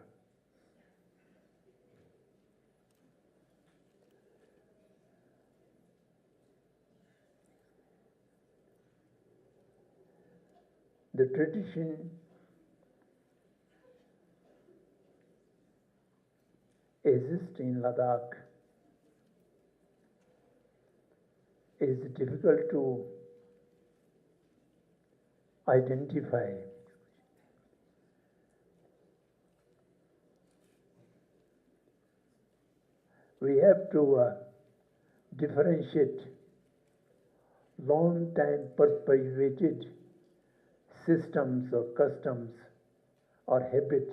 The tradition exists in Ladakh is difficult to identify. We have to differentiate long time perpetuated systems or customs or habits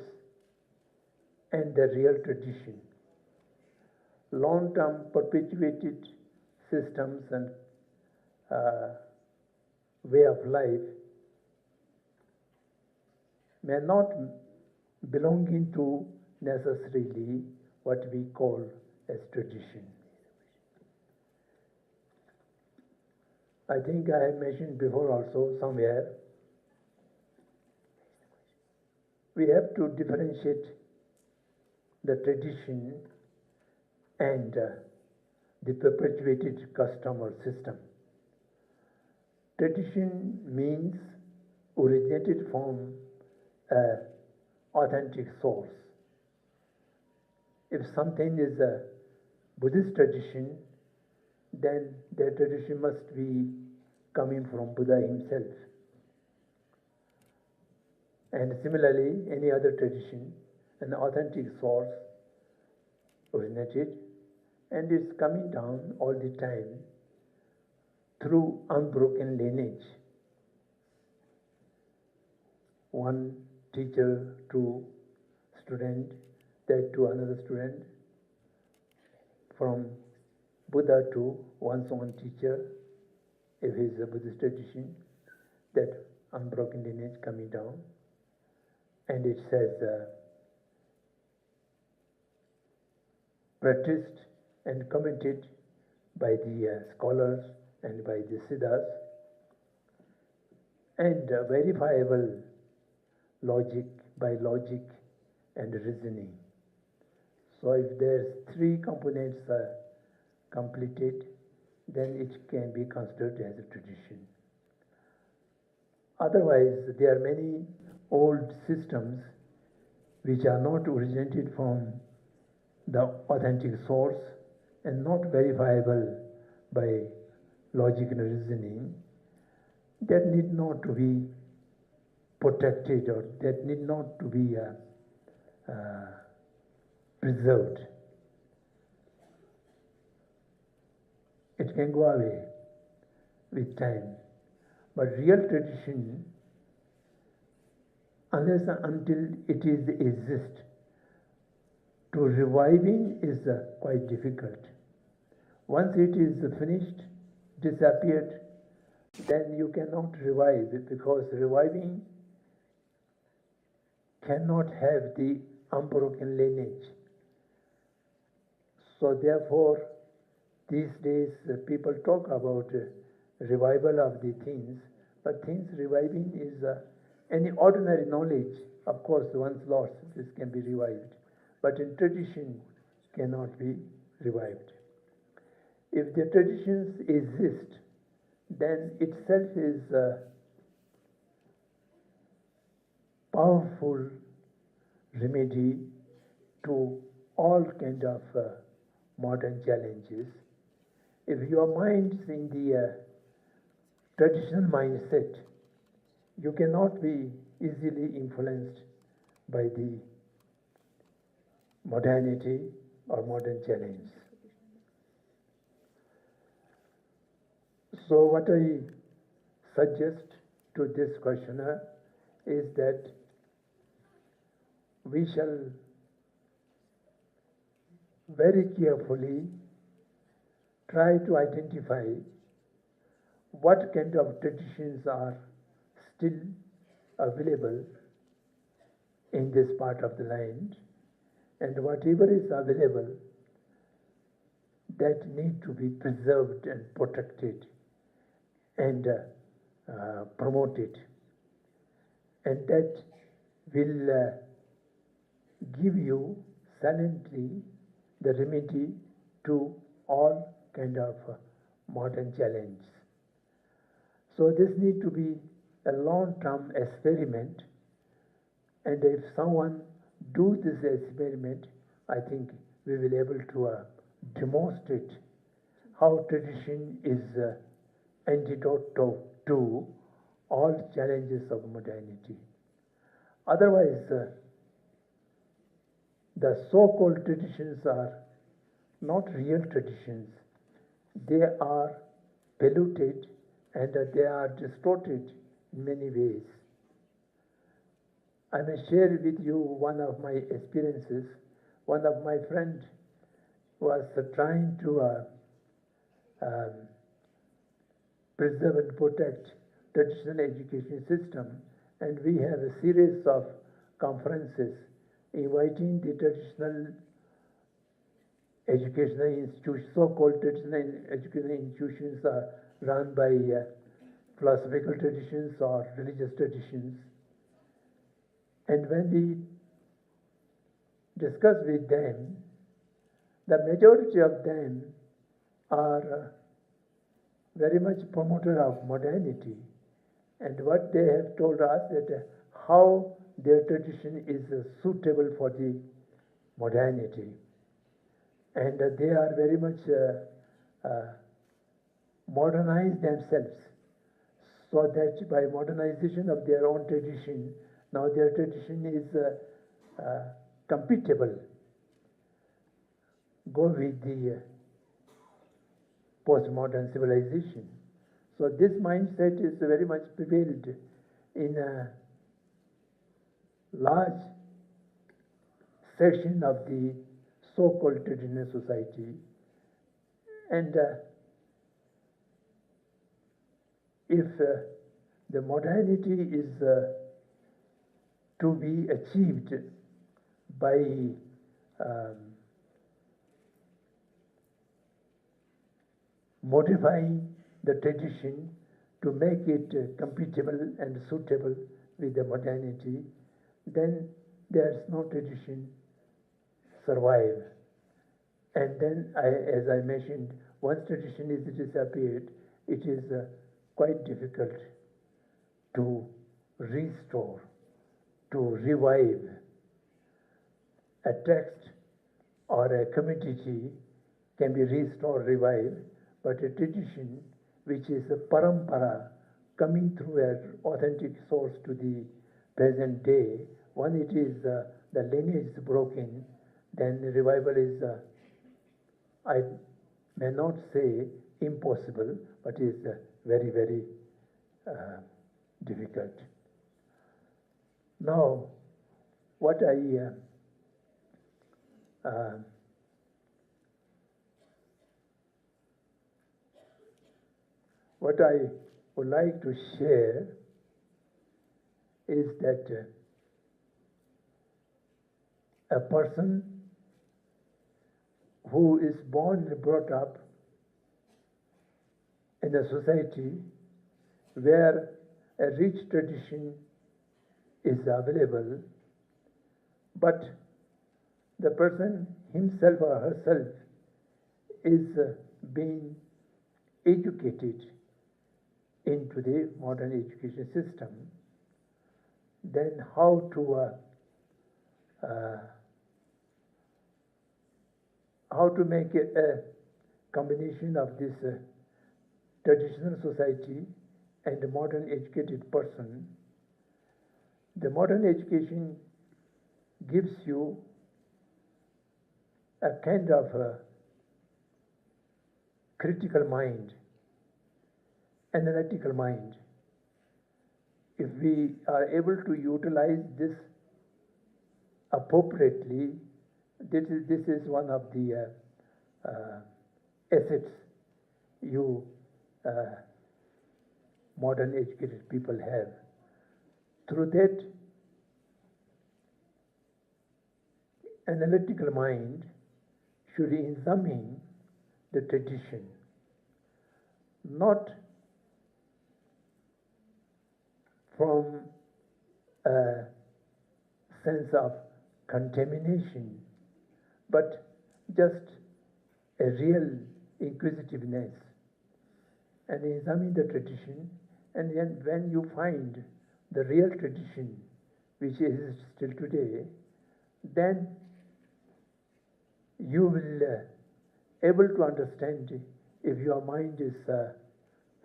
and the real tradition. Long-term perpetuated systems and way of life may not belong into necessarily what we call as tradition. I think I have mentioned before also somewhere, we have to differentiate the tradition and the perpetuated custom or system. Tradition means originated from an authentic source. If something is a Buddhist tradition, then that tradition must be coming from Buddha himself. And similarly, any other tradition, an authentic source originated, and it's coming down all the time through unbroken lineage. One teacher to student, that to another student, from Buddha to one's own teacher, if it is a Buddhist tradition, that unbroken lineage coming down. And it says, practiced and commented by the scholars and by the siddhas, and verifiable logic by logic and reasoning. So if there's three components completed, then it can be considered as a tradition. Otherwise, there are many old systems which are not originated from the authentic source and not verifiable by logic and reasoning, that need not to be protected, or that need not to be preserved. It can go away with time. But real tradition, unless and until it is exist, to reviving is quite difficult. Once it is finished, disappeared, then you cannot revive it, because reviving cannot have the unbroken lineage. So therefore, these days people talk about revival of the things, but things reviving is any ordinary knowledge. Of course, once lost, this can be revived, but in tradition cannot be revived. If the traditions exist, then itself is a powerful remedy to all kind of modern challenges. If your mind is in the traditional mindset, you cannot be easily influenced by the modernity or modern challenge. So what I suggest to this questioner is that we shall very carefully try to identify what kind of traditions are still available in this part of the land, and whatever is available that need to be preserved and protected and promoted, and that will give you silently the remedy to all kind of modern challenge. So this need to be a long-term experiment, and if someone do this experiment, I think we will be able to demonstrate how tradition is antidote to all challenges of modernity. Otherwise, the so-called traditions are not real traditions. They are polluted and they are distorted in many ways. I may share with you one of my experiences. One of my friends was trying to preserve and protect traditional education system, and we have a series of conferences inviting the traditional educational institutions, so-called traditional educational institutions are run by philosophical traditions or religious traditions. And when we discuss with them, the majority of them are very much promoter of modernity, and what they have told us that how their tradition is suitable for the modernity, and they are very much modernized themselves, so that by modernization of their own tradition, now their tradition is compatible, go with the postmodern civilization. So this mindset is very much prevailed in a large section of the so-called traditional society, and if the modernity is to be achieved by modifying the tradition to make it compatible and suitable with the modernity, then there's no tradition survive. And then, as I mentioned, once tradition is disappeared, it is quite difficult to restore, to revive a text or a community can be restored, revived, but a tradition which is a parampara coming through an authentic source to the present day, when it is the lineage is broken, then the revival is, I may not say impossible, but is very, very difficult. Now, what I would like to share is that a person who is born and brought up in a society where a rich tradition is available, but the person himself or herself is being educated into the modern education system, then how to make a combination of this traditional society and the modern educated person. The modern education gives you a kind of critical mind, analytical mind. If we are able to utilize this appropriately, this is one of the assets you modern educated people have. Through that analytical mind should examine the tradition, not from a sense of contamination, but just a real inquisitiveness, and examine the tradition, and then when you find the real tradition which is still today, then you will able to understand if your mind is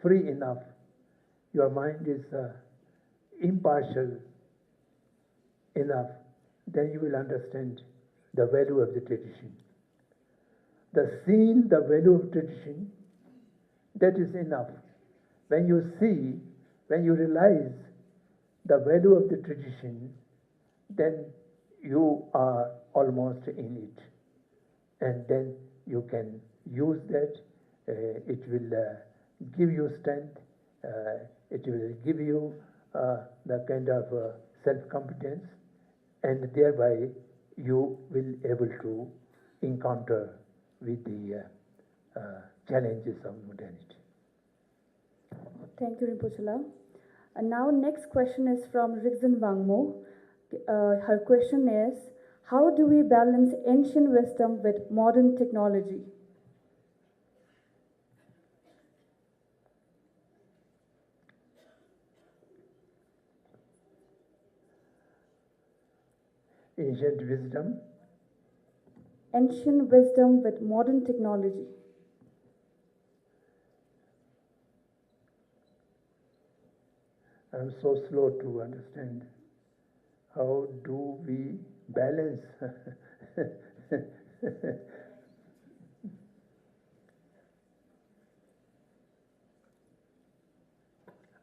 free enough, your mind is impartial enough, then you will understand the value of the tradition. The seeing the value of tradition, that is enough. When you see, when you realize the value of the tradition, then you are almost in it. And then you can use that. It will give you strength. It will give you the kind of self-competence, and thereby you will able to encounter with the challenges of modernity. Thank you, Rinpoche. And now next question is from Rigzin Wangmo. Her question is, how do we balance ancient wisdom with modern technology? Ancient wisdom. Ancient wisdom with modern technology. I'm so slow to understand. How do we balance?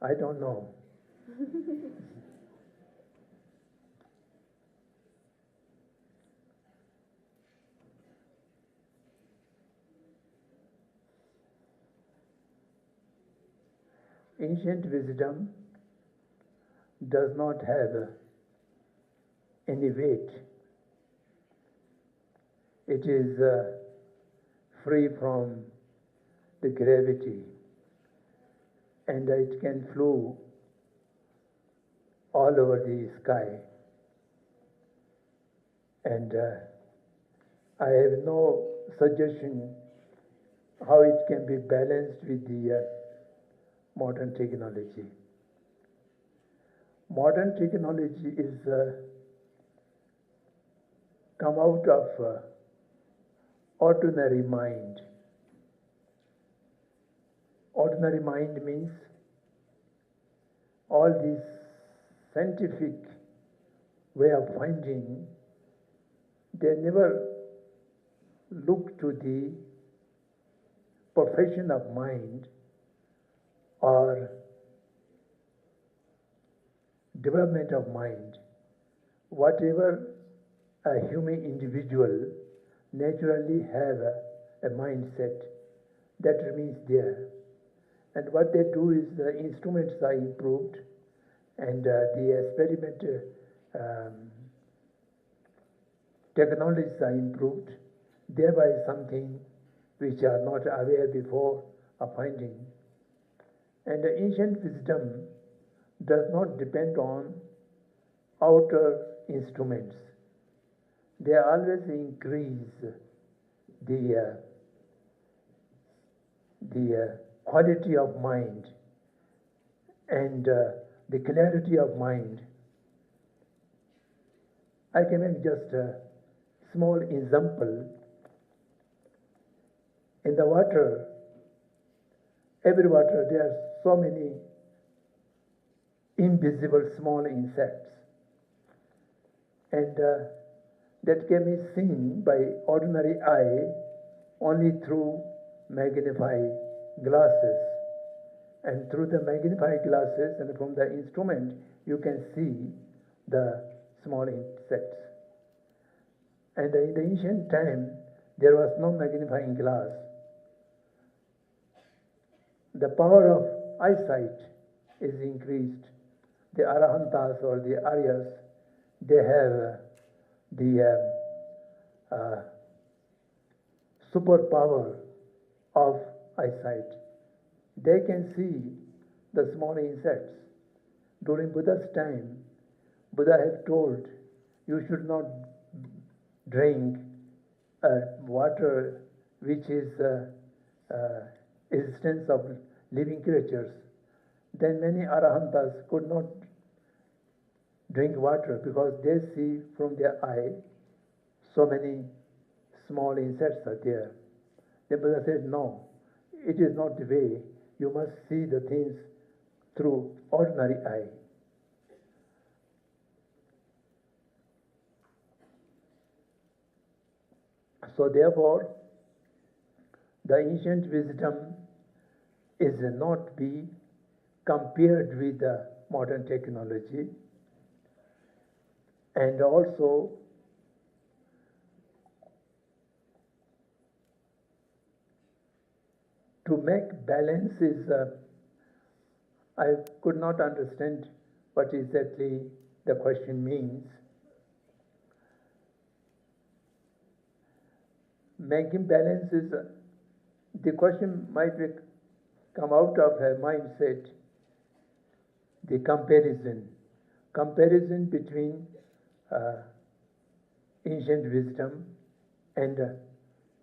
I don't know. Ancient wisdom does not have any weight. It is free from the gravity, and it can flow all over the sky. And I have no suggestion how it can be balanced with the modern technology. Modern technology is come out of ordinary mind. Ordinary mind means all this scientific way of finding, they never look to the perfection of mind or development of mind. Whatever a human individual naturally have a mindset that remains there. And what they do is the instruments are improved and the experiment technologies are improved, thereby something which are not aware before are finding. And the ancient wisdom does not depend on outer instruments. They always increase the quality of mind and the clarity of mind. I can make just a small example. In the water, every water, there are so many invisible small insects, and that can be seen by ordinary eye only through magnifying glasses. And through the magnifying glasses and from the instrument, you can see the small insects. And in the ancient time, there was no magnifying glass. The power of eyesight is increased. The Arahantas or the Aryas, they have the superpower of eyesight. They can see the small insects. During Buddha's time, Buddha had told, you should not drink water which is existence of living creatures. Then many Arahantas could not drink water because they see from their eye so many small insects are there. Then Buddha said, no, it is not the way. You must see the things through ordinary eye. So therefore, the ancient wisdom is not be compared with the modern technology. And also, to make balance is, I could not understand what exactly the question means. Making balance is, the question might be come out of a mindset, the comparison between ancient wisdom and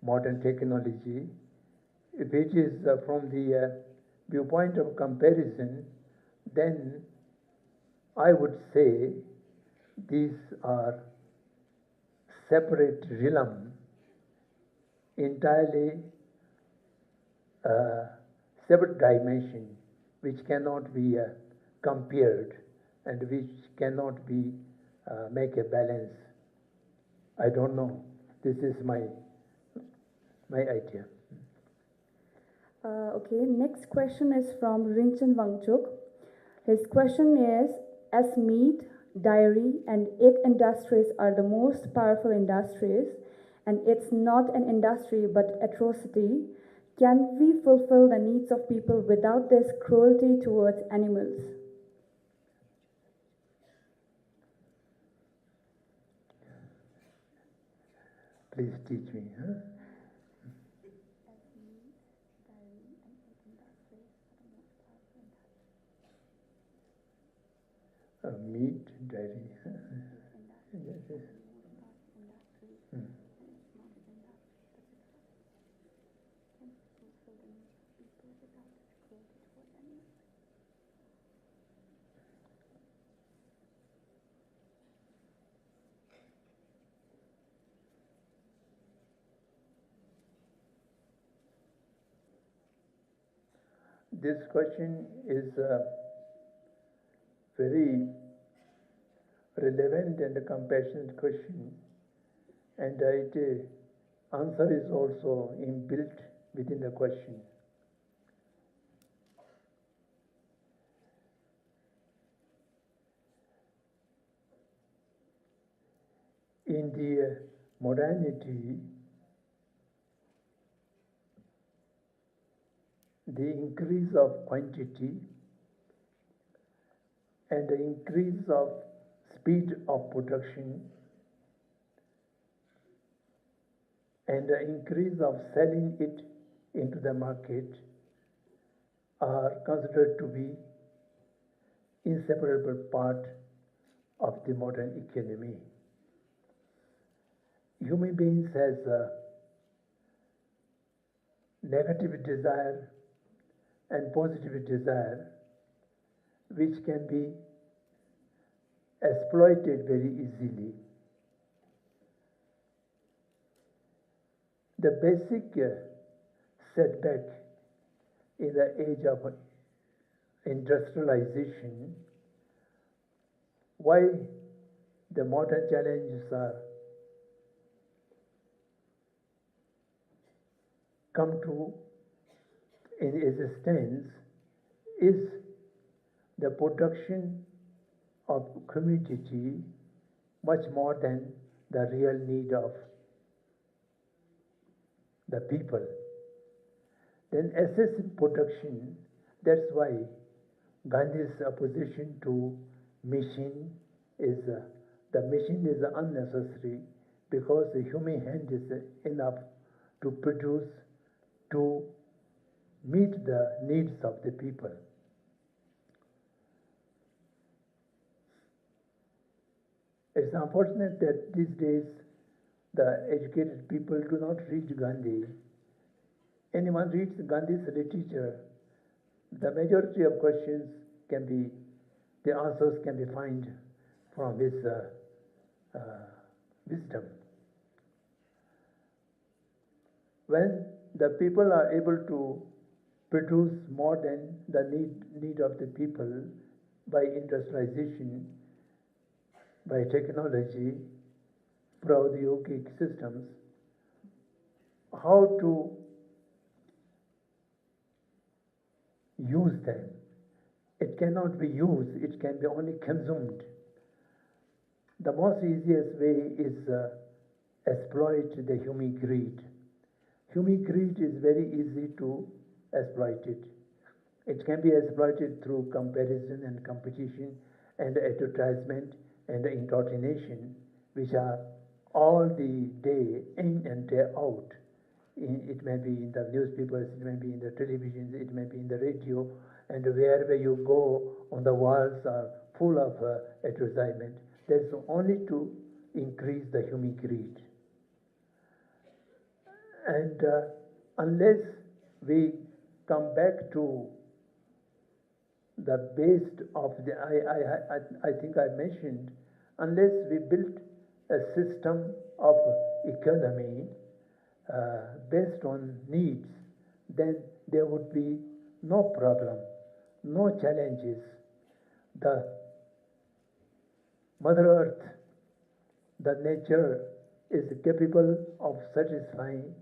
modern technology, which is from the viewpoint of comparison, then I would say these are separate realm, entirely separate dimension, which cannot be compared and which cannot be make a balance. I don't know. This is my idea. Okay, next question is from Rinchen Wangchuk. His question is, as meat, dairy, and egg industries are the most powerful industries, and it's not an industry but atrocity, can we fulfill the needs of people without this cruelty towards animals? Please teach me. Huh? Meat, dairy. Yes. This question is very relevant and a compassionate question, and its answer is also inbuilt within the question. In the modernity, the increase of quantity and the increase of speed of production and the increase of selling it into the market are considered to be inseparable part of the modern economy. Human beings has a negative desire and positive desire, which can be exploited very easily. The basic setback in the age of industrialization, why the modern challenges are come to in existence, is the production of commodity much more than the real need of the people. Then excessive production, that's why Gandhi's opposition to machine is, the machine is unnecessary, because the human hand is enough to produce, to meet the needs of the people. It's unfortunate that these days the educated people do not read Gandhi. Anyone reads Gandhi's literature, the majority of questions can be, the answers can be found from his wisdom. When the people are able to produce more than the need of the people by industrialization, by technology, praudyogic systems, how to use them. It cannot be used, it can be only consumed. The most easiest way is exploit the human greed. Human greed is very easy to exploit it. It can be exploited through comparison and competition and advertisement and indoctrination, which are all the day in and day out. It may be in the newspapers, it may be in the televisions, it may be in the radio, and wherever you go on the walls are full of advertisement. That's only to increase the human greed. And unless we come back to the base of the, I think I mentioned, unless we build a system of economy based on needs, then there would be no problem, no challenges. The Mother Earth, the nature, is capable of satisfying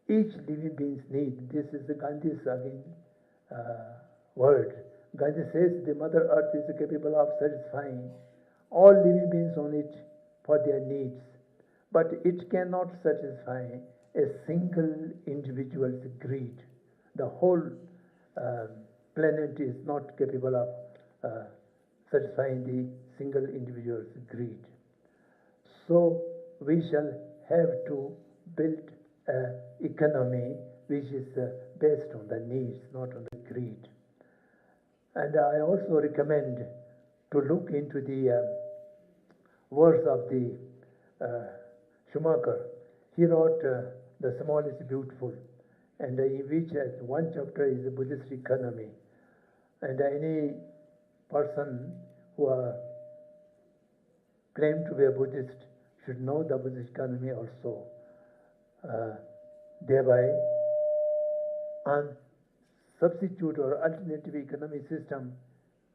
each living being's need. This is the Gandhi's again word. Gandhi says the Mother Earth is capable of satisfying all living beings on it for their needs, but it cannot satisfy a single individual's greed. The whole planet is not capable of satisfying the single individual's greed. So we shall have to build an economy which is based on the needs, not on the greed. And I also recommend to look into the words of the Schumacher. He wrote The Small is Beautiful, and in which one chapter is the Buddhist economy. And any person who claim to be a Buddhist should know the Buddhist economy also. Thereby, a substitute or alternative economic system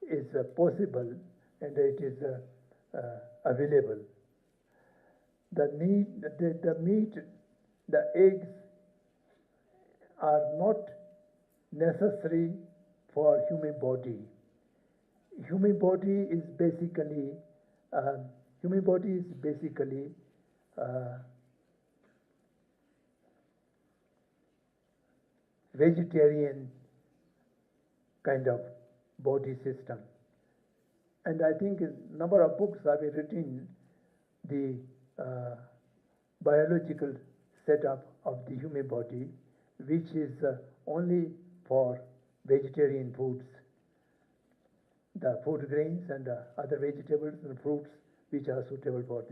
is possible, and it is available. The meat, the eggs are not necessary for human body. Human body is basically vegetarian kind of body system. And I think a number of books have been written, the biological setup of the human body, which is only for vegetarian foods, the food grains and other vegetables and fruits which are suitable for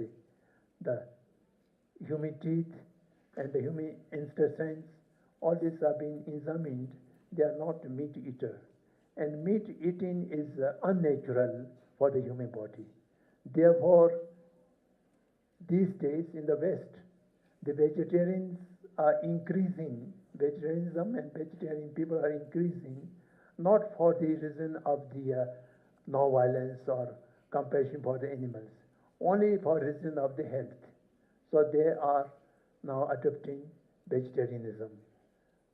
the human teeth and the human intestines. All these have been examined. They are not meat eater, and meat eating is unnatural for the human body. Therefore, these days in the West, the vegetarians are increasing. Vegetarianism and vegetarian people are increasing, not for the reason of the non-violence or compassion for the animals, only for reason of the health. So they are now adopting vegetarianism.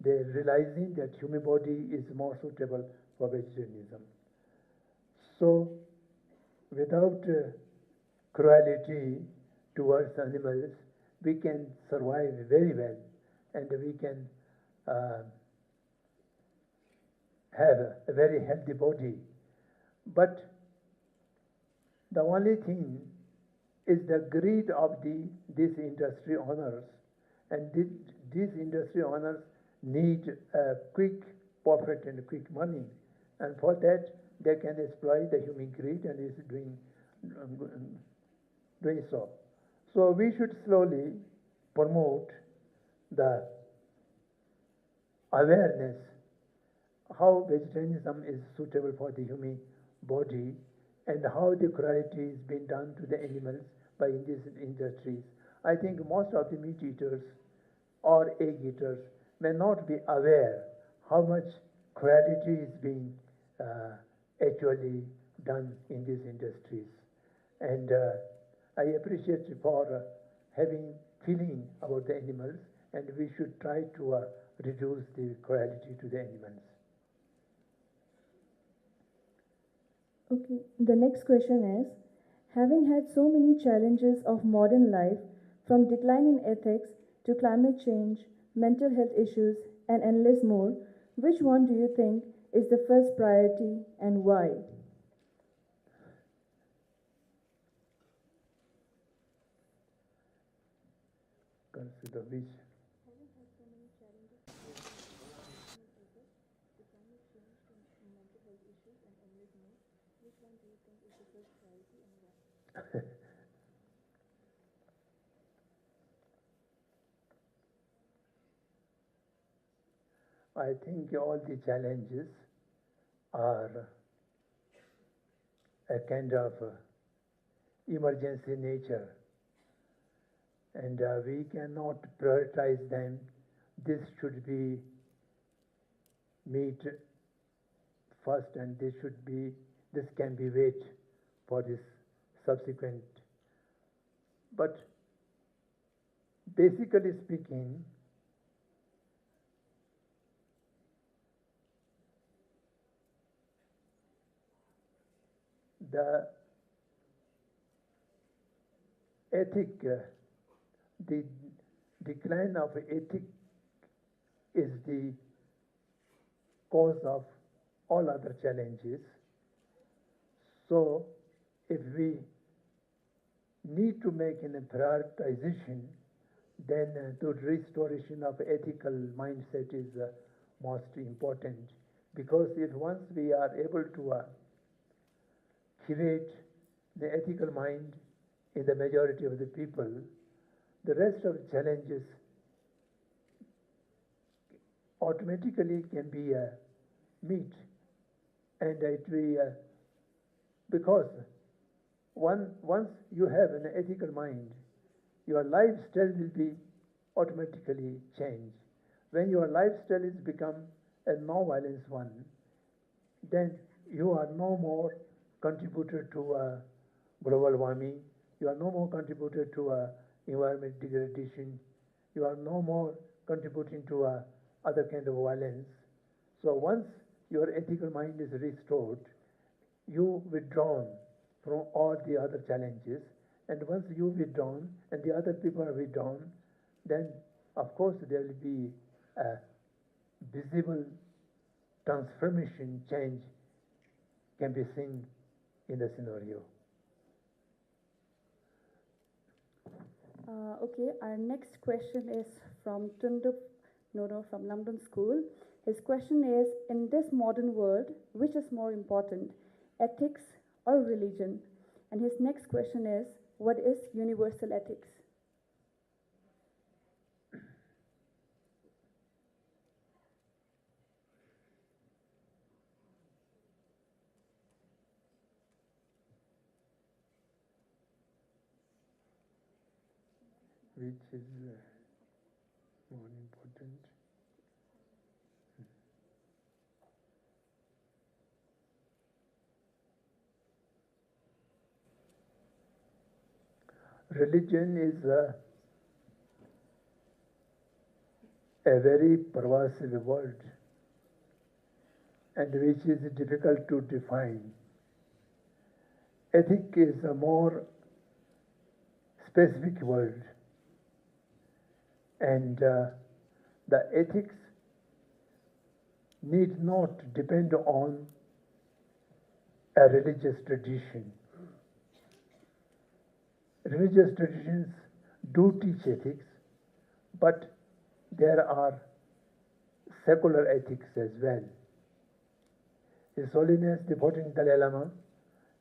They're realizing that human body is more suitable for vegetarianism. So without cruelty towards animals, we can survive very well, and we can have a very healthy body. But the only thing is the greed of these industry owners, and these industry owners need quick profit and quick money, and for that they can exploit the human greed, and is doing so. So we should slowly promote the awareness how vegetarianism is suitable for the human body, and how the cruelty is being done to the animals by these industries. I think most of the meat eaters or egg eaters may not be aware how much cruelty is being actually done in these industries. And I appreciate you for having feeling about the animals, and we should try to reduce the cruelty to the animals. Okay, the next question is, having had so many challenges of modern life, from decline in ethics to climate change, mental health issues, and endless more, which one do you think is the first priority and why? Consider which. I think all the challenges are a kind of emergency nature, and we cannot prioritize them. This should be meet first, and this can be wait for this subsequent. But basically speaking, the ethic, the decline of ethic is the cause of all other challenges. So if we need to make a prioritization, then the restoration of ethical mindset is most important. Because if once we are able to create the ethical mind in the majority of the people, the rest of the challenges automatically can be met. And it will, because once you have an ethical mind, your lifestyle will be automatically changed. When your lifestyle is become a non-violence one, then you are no more contributor to global warming, you are no more contributor to environment degradation, you are no more contributing to other kind of violence. So once your ethical mind is restored, you withdrawn from all the other challenges, and once you withdrawn and the other people are withdrawn, then of course there will be a visible transformation, change can be seen in the scenario. Okay, our next question is from Tundup Nono from London School. His question is, in this modern world, which is more important, ethics or religion? And his next question is, what is universal ethics? Which is more important? Religion is a very pervasive word, and which is difficult to define. Ethic is a more specific word, and the ethics need not depend on a religious tradition. Religious traditions do teach ethics, but there are secular ethics as well. His Holiness the 14th Dalai Lama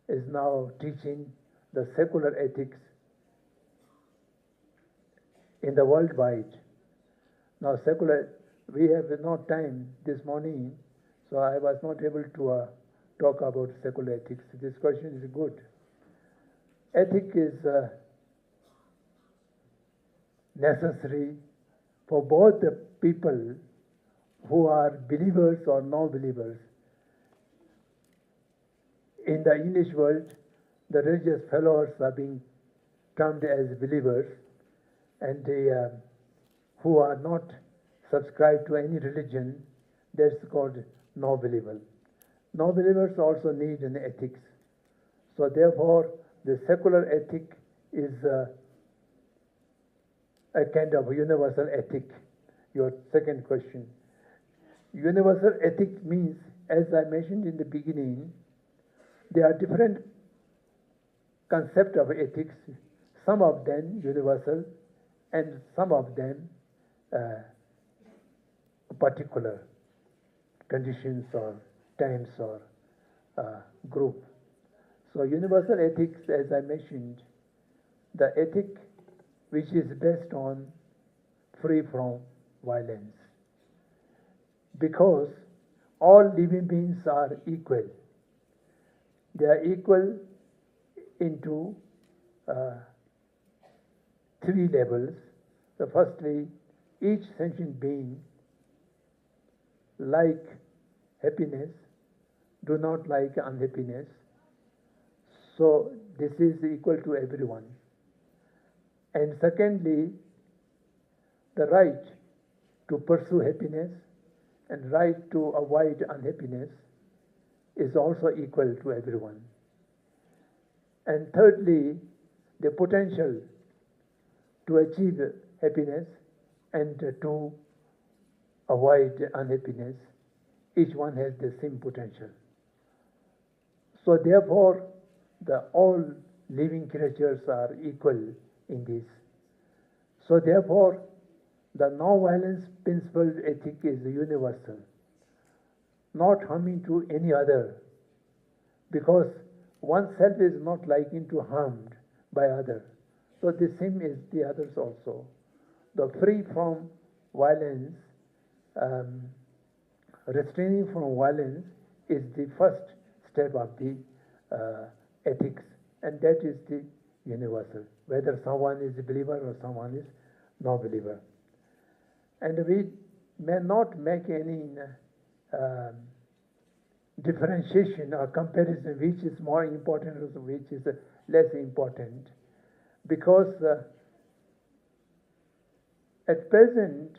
is now teaching the secular ethics in the worldwide. Now secular, we have no time this morning, so I was not able to talk about secular ethics. This question is good. Ethic is necessary for both the people who are believers or non-believers. In the English world, the religious followers are being termed as believers, and they who are not subscribed to any religion, that's called non-believer. Non-believers also need an ethics. So therefore, the secular ethic is a kind of universal ethic. Your second question. Universal ethic means, as I mentioned in the beginning, there are different concepts of ethics, some of them universal and some of them particular conditions or times or group. So universal ethics, as I mentioned, the ethic which is based on free from violence. Because all living beings are equal. They are equal into three levels. So firstly, each sentient being like happiness, do not like unhappiness. So this is equal to everyone. And secondly, the right to pursue happiness and right to avoid unhappiness is also equal to everyone. And thirdly, the potential to achieve happiness and to avoid unhappiness, each one has the same potential. So therefore, all living creatures are equal in this. So therefore, the non-violence principle ethic is universal, not harming to any other, because oneself is not liking to harmed by others. So the same is the others also. The free from violence, restraining from violence is the first step of the ethics, and that is the universal, whether someone is a believer or someone is non-believer. And we may not make any differentiation or comparison which is more important or which is less important, because at present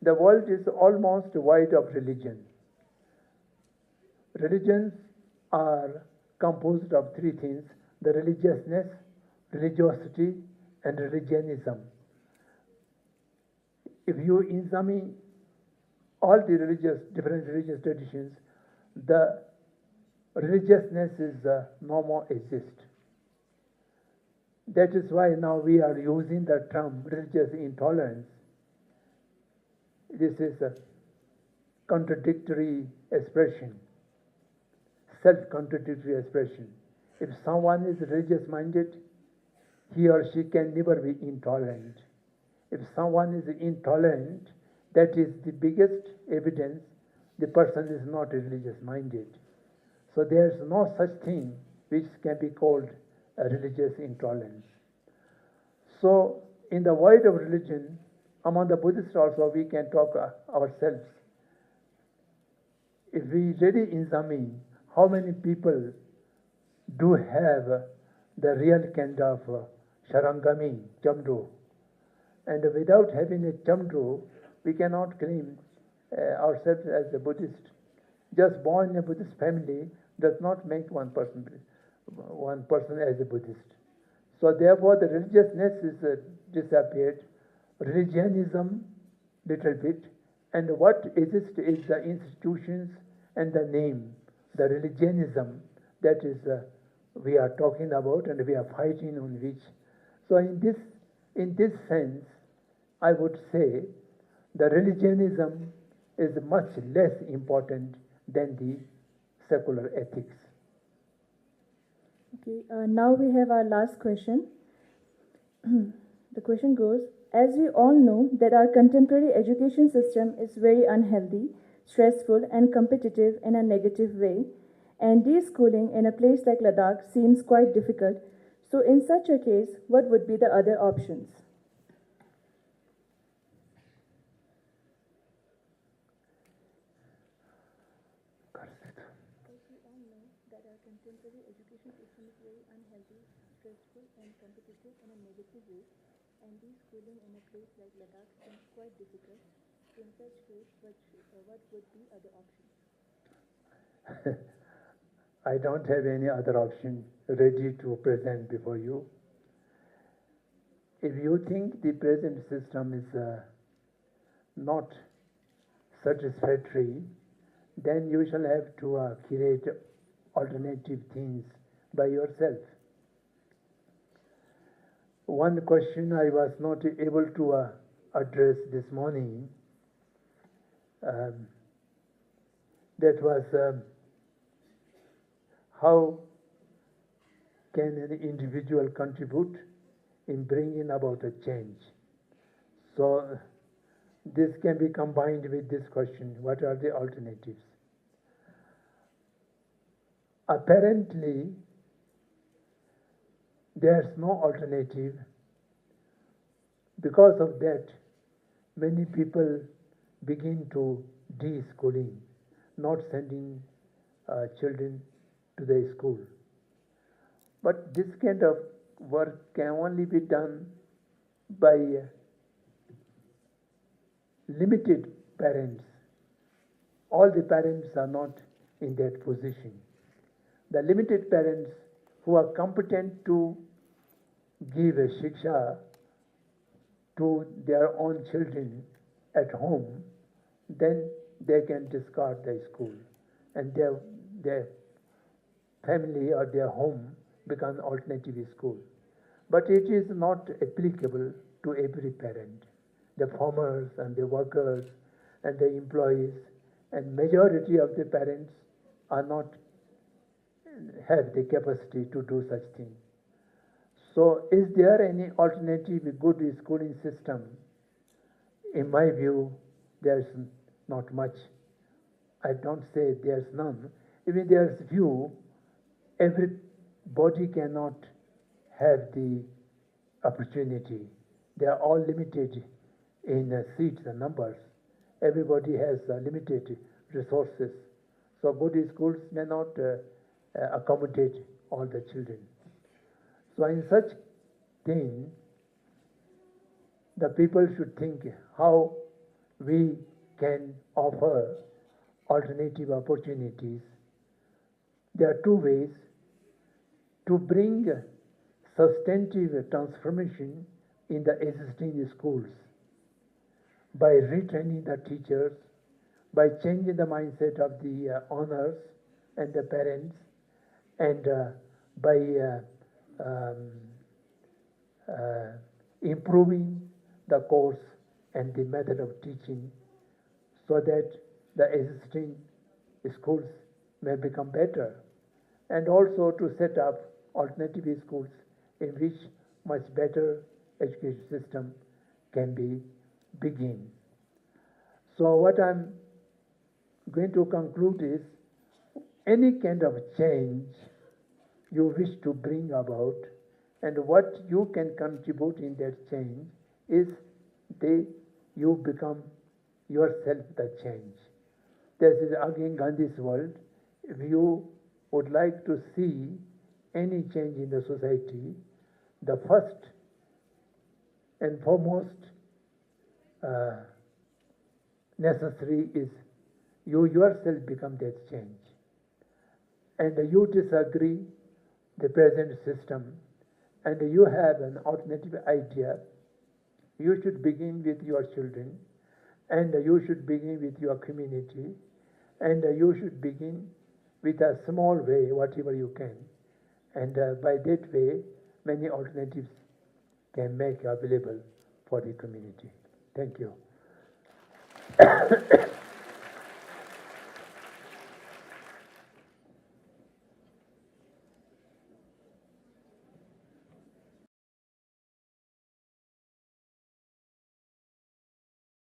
the world is almost void of religion. Religions are composed of three things: the religiousness, religiosity, and religionism. If you examine all the different religious traditions, the religiousness is no more exist. That is why now we are using the term religious intolerance. This is a contradictory expression, self-contradictory expression. If someone is religious-minded, he or she can never be intolerant. If someone is intolerant, that is the biggest evidence the person is not religious-minded. So there is no such thing which can be called a religious intolerance. So in the void of religion, among the Buddhists also we can talk ourselves. If we really examine how many people do have the real kind of Sharangami, Chamdo, and without having a Chamdo, we cannot claim ourselves as a Buddhist. Just born in a Buddhist family does not make one person as a Buddhist. So therefore the religiousness is disappeared, religionism little bit, and what exists is the institutions and the name, the religionism, that is we are talking about and we are fighting on which. So in this sense, I would say the religionism is much less important than the secular ethics. Okay, now we have our last question. The question goes, as we all know that our contemporary education system is very unhealthy, stressful and competitive in a negative way, and deschooling in a place like Ladakh seems quite difficult. So in such a case, what would be the other options? Contemporary education system is very unhealthy, stressful and competitive in a negative way, and deschooling in a place like Ladakh seems quite difficult. In such case, what would be other options? I don't have any other option ready to present before you. If you think the present system is not satisfactory, then you shall have to create alternative things by yourself. One question I was not able to address this morning, that was how can an individual contribute in bringing about a change? So this can be combined with this question, what are the alternatives? Apparently, there's no alternative Because of that, many people begin to de-schooling, not sending children to the school. But this kind of work can only be done by limited parents. All the parents are not in that position. The limited parents who are competent to give a shiksha to their own children at home, then they can discard the school and their family or their home become alternative school. But it is not applicable to every parent. The farmers and the workers and the employees and majority of the parents are not have the capacity to do such thing. So is there any alternative good schooling system? In my view, there's not much. I don't say there's none. Even there's few, everybody cannot have the opportunity. They are all limited in seats and numbers. Everybody has limited resources. So good schools may not accommodate all the children. So in such thing, the people should think how we can offer alternative opportunities. There are two ways to bring substantive transformation in the existing schools: by retraining the teachers, by changing the mindset of the owners and the parents, and by improving the course and the method of teaching, so that the existing schools may become better, and also to set up alternative schools in which much better education system can be begin. So what I'm going to conclude is, any kind of change you wish to bring about and what you can contribute in that change is you become yourself the change. This is again Gandhi's world. If you would like to see any change in the society, the first and foremost necessary is you yourself become that change. And you disagree the present system and you have an alternative idea, you should begin with your children, and you should begin with your community, and you should begin with a small way, whatever you can. And by that way, many alternatives can make available for the community. Thank you.